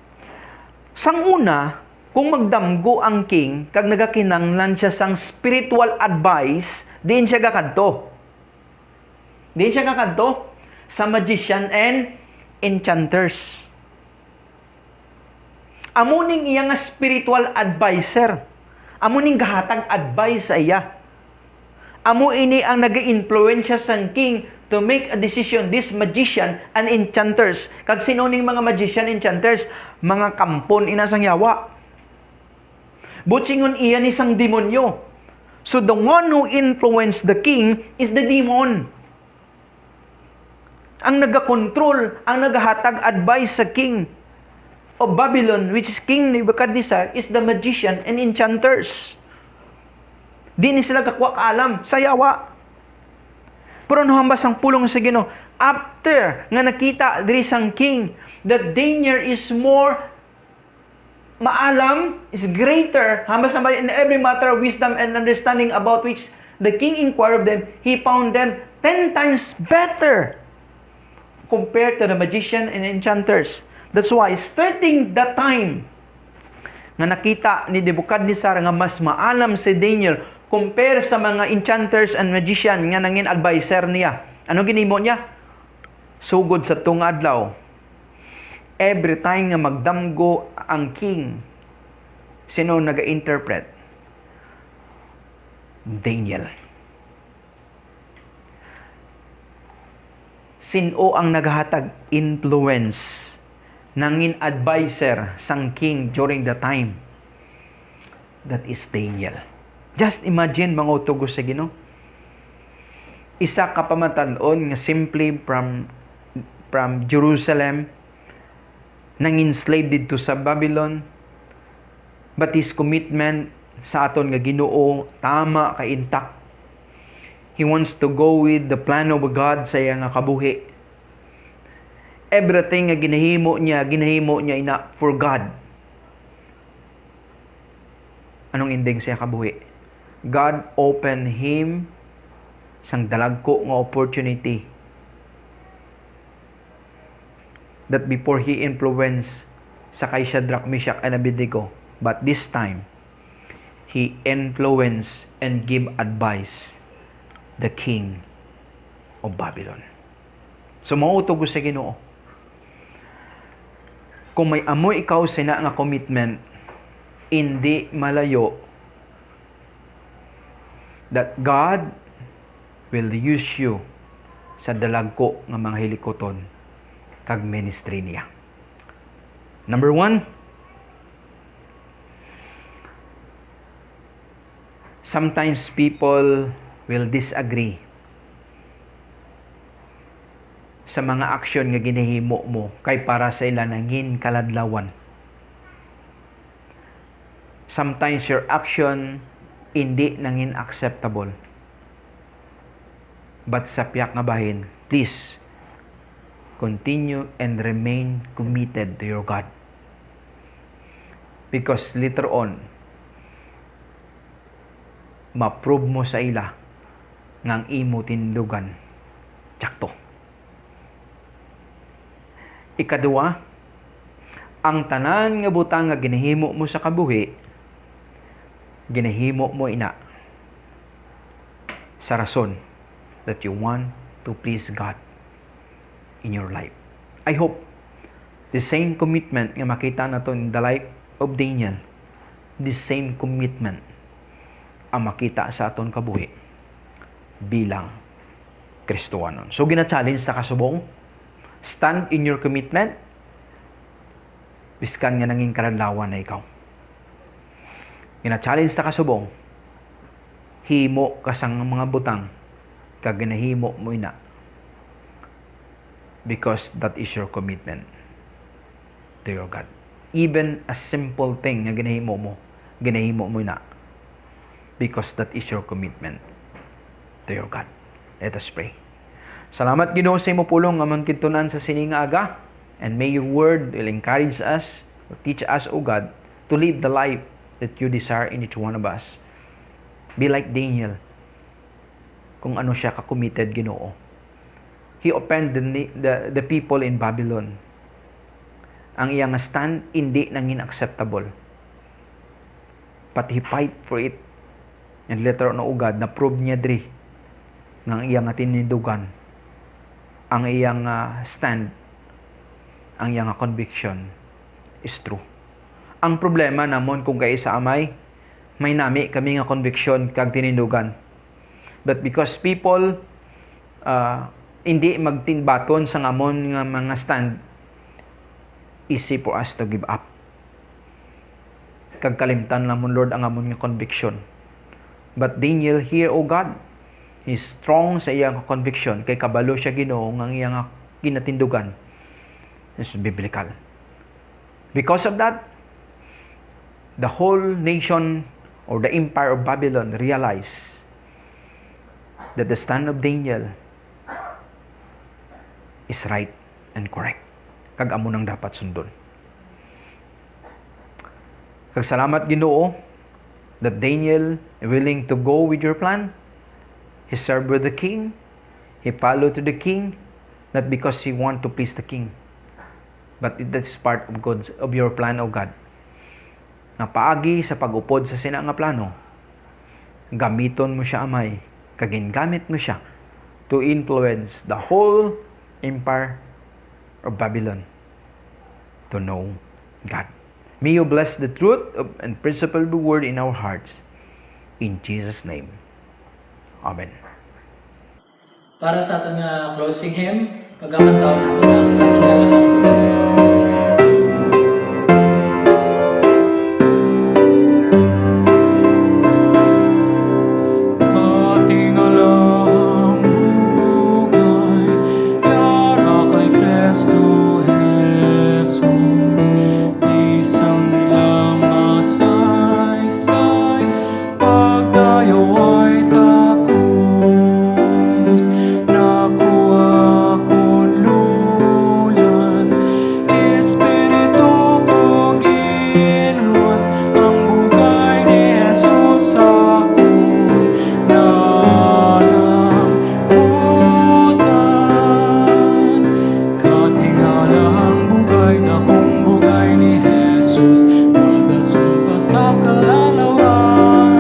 sang una, kung magdamgo ang king, kag nagakinanglan siya sang spiritual advice, diin siya kakadto. Diin siya kakadto sa magician and enchanters. Amo ning iya nga spiritual advisor. Amo ning gahatag advice sa iya. Amo ini ang nag-influensya sang king to make a decision, this magician and enchanters. Kag sino ning mga magician and enchanters? Mga kampon inasang yawa. Butsingon iyan isang demonyo. So the one who influenced the king is the demon. Ang nagakontrol, ang nagahatag advice sa king of Babylon, which is King Nebuchadnezzar, is the magician and enchanters. Di ni sila kakwa kaalam, sayawa. Pero nuhambas ang pulong sa Ginoo. After nga nakita diri sang king that danger is more maalam, is greater, hambas in every matter of wisdom and understanding about which the king inquired of them, he found them 10 times better compared to the magician and enchanters. That's why, starting that time, nga nakita ni Nebuchadnezzar nga mas maalam si Daniel compare sa mga enchanters and magician nga nangin advisor niya. Ano ginimo niya? Sugod sa tung adlaw, every time nga magdamgo ang king, sino naga-interpret? Daniel. Sino ang naghatag influence nangin advisor sang king during the time? That is Daniel. Just imagine mga utugos sa Ginoo. Isa ka pamatanon nga simply from Jerusalem nangin slave dito sa Babylon, but his commitment sa aton nga Ginoo tama ka intact. He wants to go with the plan of God sa iya nga kabuhi. Everything nga ginahimo niya ina for God. Anong ending siya kabuhi? God opened him sang dalagko nga opportunity that before he influenced sa kay Shadrach, Meshach, and Abednego. But this time, he influenced and give advice the king of Babylon. So, mautog sa Ginoo. Kung may amoy ikaw sina nga commitment, hindi malayo that God will use you sa dalagko nga mga hilikoton kag ministry niya. Number 1, sometimes people will disagree sa mga aksyon nga ginahimo mo kay para sa ila nangin kaladlawan. Sometimes your action hindi nangin acceptable. But sa piyak nga bahin, please continue and remain committed to your God. Because later on, ma-prove mo sa ila ngang imo tindugan tsakto. Ikadua, ang tanan nga butang nga ginahimo mo sa kabuhi, ginahimo mo ina sa rason that you want to please God in your life. I hope the same commitment nga makita nato in the life of Daniel, the same commitment ang makita sa aton kabuhi bilang Kristohanon. So gina-challenge ta kasubong, stand in your commitment biskan nga nanging karadlawan na ikaw. Gina-challenge ta kasubong, himo kasang mga butang kag ginahimo mo ina because that is your commitment to your God. Even a simple thing nga ginahimo mo ina because that is your commitment to your God. Let us pray. Salamat Ginoo sa imo pulong nga mangkitunan sa sining aga, and may your word will encourage us, will teach us, O God, to live the life that you desire in each one of us. Be like Daniel, kung ano siya ka-committed Ginoo. He opened the people in Babylon. Ang iyang stand hindi nangin acceptable. But he fight for it. And later on, O God, na-prove niya diri ng iyang tinindugan, ang iyang stand, ang iyang conviction is true. Ang problema namon kung kay sa amay, may nami kami nga conviction kag tinindugan. But because people hindi magtinbaton sa amon nga mga stand, easy for us to give up. Kag kalimtan namon Lord ang amon nga conviction. But Daniel here, O God, is strong sa iyang conviction kay kabalo siya Ginoo nga iyang ginatindugan is biblical. Because of that, the whole nation or the empire of Babylon realized that the stand of Daniel is right and correct. Kag amo nang dapat sundon. Kag salamat Ginoo that Daniel willing to go with your plan. He served with the king. He followed to the king, not because he want to please the king, but that's part of your plan, O God. Nga paagi sa pag-upod sa sina nga plano, gamiton mo siya amay, kagin gamit mo siya to influence the whole empire of Babylon to know God. May you bless the truth and principle of the word in our hearts. In Jesus' name. Amen.
Para sa ating closing hymn, pagkakantaon nato ng katingalahan.
Katingalang bugay, yara kay Kristo Jesus, isang nilang masaysay, pag tayo ay takus, nakuha kong lulan, Espiritu ko ginluwas, ang bugay ni Jesus akong nalambutan. Katingalahang bugay, dakong bugay ni Jesus, madasumpa sa kalalawran.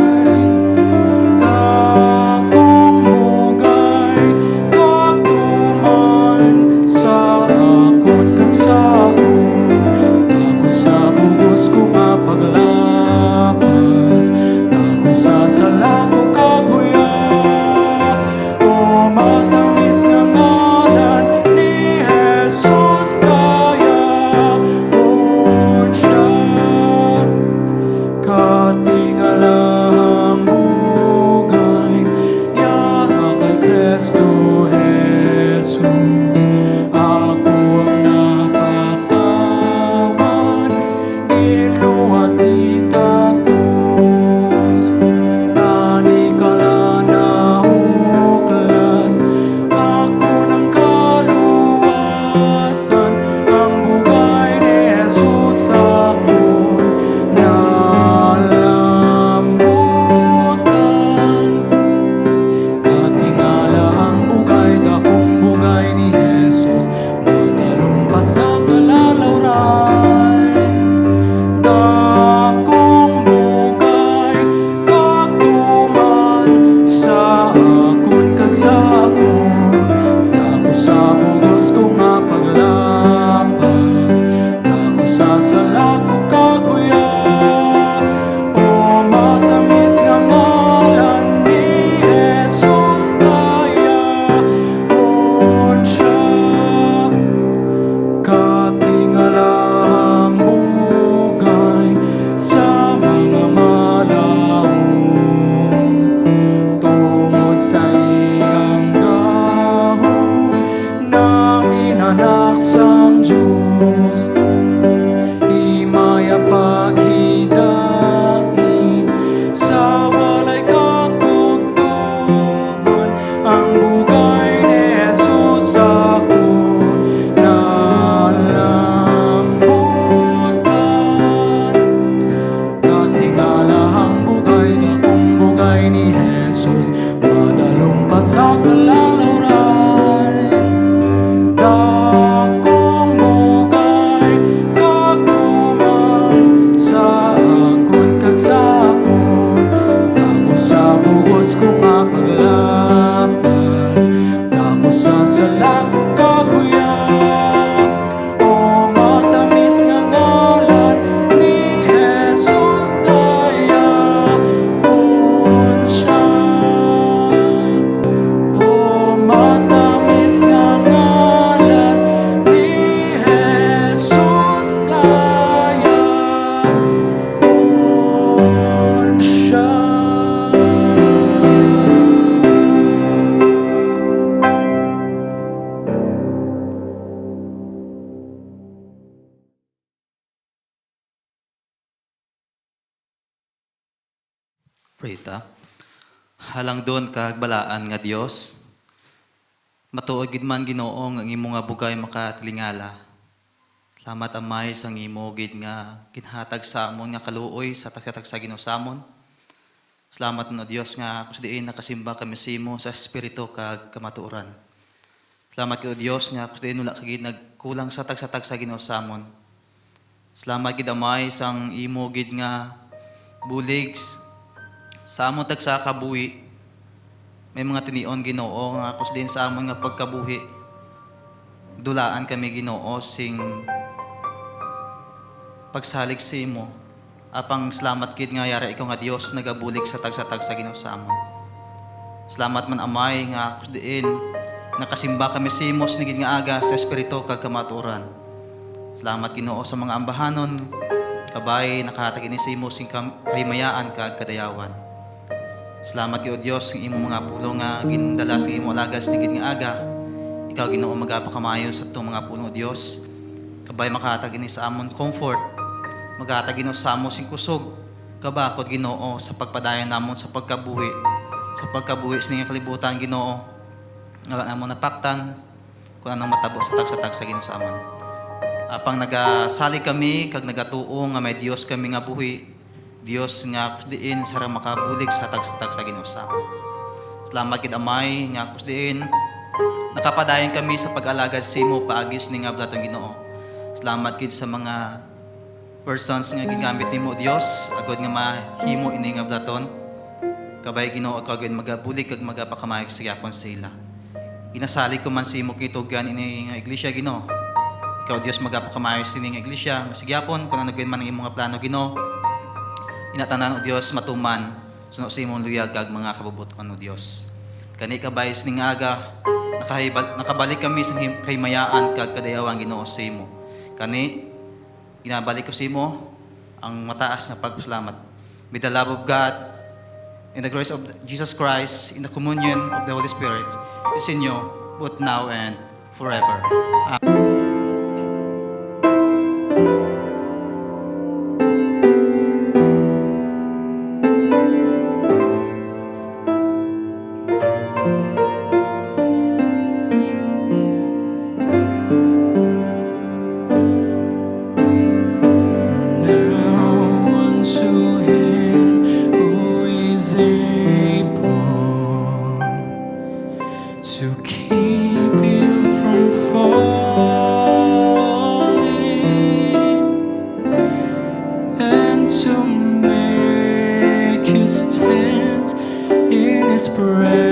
Dakong bugay, kaktuman sa akon kag sa akon, ako sa bugos ko nga paglapas, ako sa sala ko kaguya, o matamis nga ngalan ni Jesus kaya on siya. Katingalahang bugay, yara kay Kristo Jesus, ako ang napatawan, iluwat di takos, tani ka lang nahuklas, ako ng kaluwasan, ang bugay ni Jesus akon nalambutan. Katingalahang bugay, dakong bugay ni Jesus, madalumpas sa kalalawran. Dakong bugay, kaktuman sa akon kag sa akon, dako sa bugos ko nga paglapas, dako sa sala ko kaguya, o matamis nga ngalan ni Jesus kaya on siya. Katingalahang bugay sa mga malawon, tungod sa iyang gahom ng inanak sang Diyos, imaya paghidait sa walay katugtugan, ang bugay ni Jesus akon nalambutan. Katingalahang bugay, dakong bugay ni Jesus, madalumpas sa kalalawran. Dakong bugay, kaktuman sa akon kag sa akon, dako sa bugos ko nga paglapas, dako sa sala ko kaguya, o matamis nga ngalan ni Jesus kaya on siya. O matamis nga ngalan ni Jesus kaya on siya.
Prita, halang doon kagbalaan nga Dios, matuod gid man Ginoo ang imo nga bugay makatilingala. Salamat Amay sang imo gid nga kinhatag sa amon nga kaluoy sa taghatag sa Ginoo samon. Salamat no Dios nga kusdiin nakasimba kami simo sa espiritu kag kamatuoran. Salamat kay Dios nga kusdiin wala kagid nagkulang sa tag sa Ginoo samon. Salamat gid Amay sang imo gid nga bulig sa amon tagsa kabuhi. May mga tinion Ginoo nga kusdiin sa amon nga pagkabuhi. dulaan kami Ginoo sing pagsalig sa imo. Apang salamat gid nga yara ikaw nga Dios nagabulig sa tagsa-tagsa Ginoo sa amon. Salamat man amay nga kusdiin nakasimba kami sa imo sinigid nga aga sa espiritu kag kamatuoran. Salamat Ginoo sa mga ambahanon kabay nakahatag ini sa imo sing kahimayaan kag kadayawan. Salamat gid o Dios ng imo mga pulo nga gindala sa imo alagas sinigid nga aga. Ikaw Ginoo magapakamayo sa itong mga pulo o Dios. Kabay makahatag ini sa amon comfort. Maghatag Ginoo sa amon sing kusog. Kabakod Ginoo sa pagpadayon namon sa pagkabuhi. Sa pagkabuhi sa inyong kalibutan Ginoo. Nga amon napaktan kung anong matabo sa tagsa-tag sa Ginoo sa amon. Apang nagasali kami kag nagatuo nga may Dios kami nga buhi. Dios nga kusdiin sarang makabulig sa tagsa-tag sa Ginoo sa amon. Salamat gid amay nga kusdiin nakapadayon kami sa pag-alagad sa imo paagis ni nga blatong Ginoo. Salamat gid sa mga persons nga gingamit nimo Dios agod nga mahimo ini nga blaton. Kabay Ginoo ikaw gid magabulig kag magapakamayo sa gyapon sa ila. Ginasali ko man sa imo kitugan ini nga iglesia Ginoo. Ikaw Dios magapakamayo sa ini nga iglesia nga sa gyapon kun ano gid man ang imong nga plano Ginoo. Inatanan o Dios matuman suno sa imong luyag kag mga kabubuton o Dios. Kani kabay sa ning aga nakabalik kami sa kahimayaan kag kadayawan Ginoo sa imo. Kani ginabalik ko sa imo ang mataas nga pagpasalamat. With the love of God, in the grace of Jesus Christ, in the communion of the Holy Spirit, is in you, both now and forever. Amen.
To keep you from falling and to make you stand in His presence.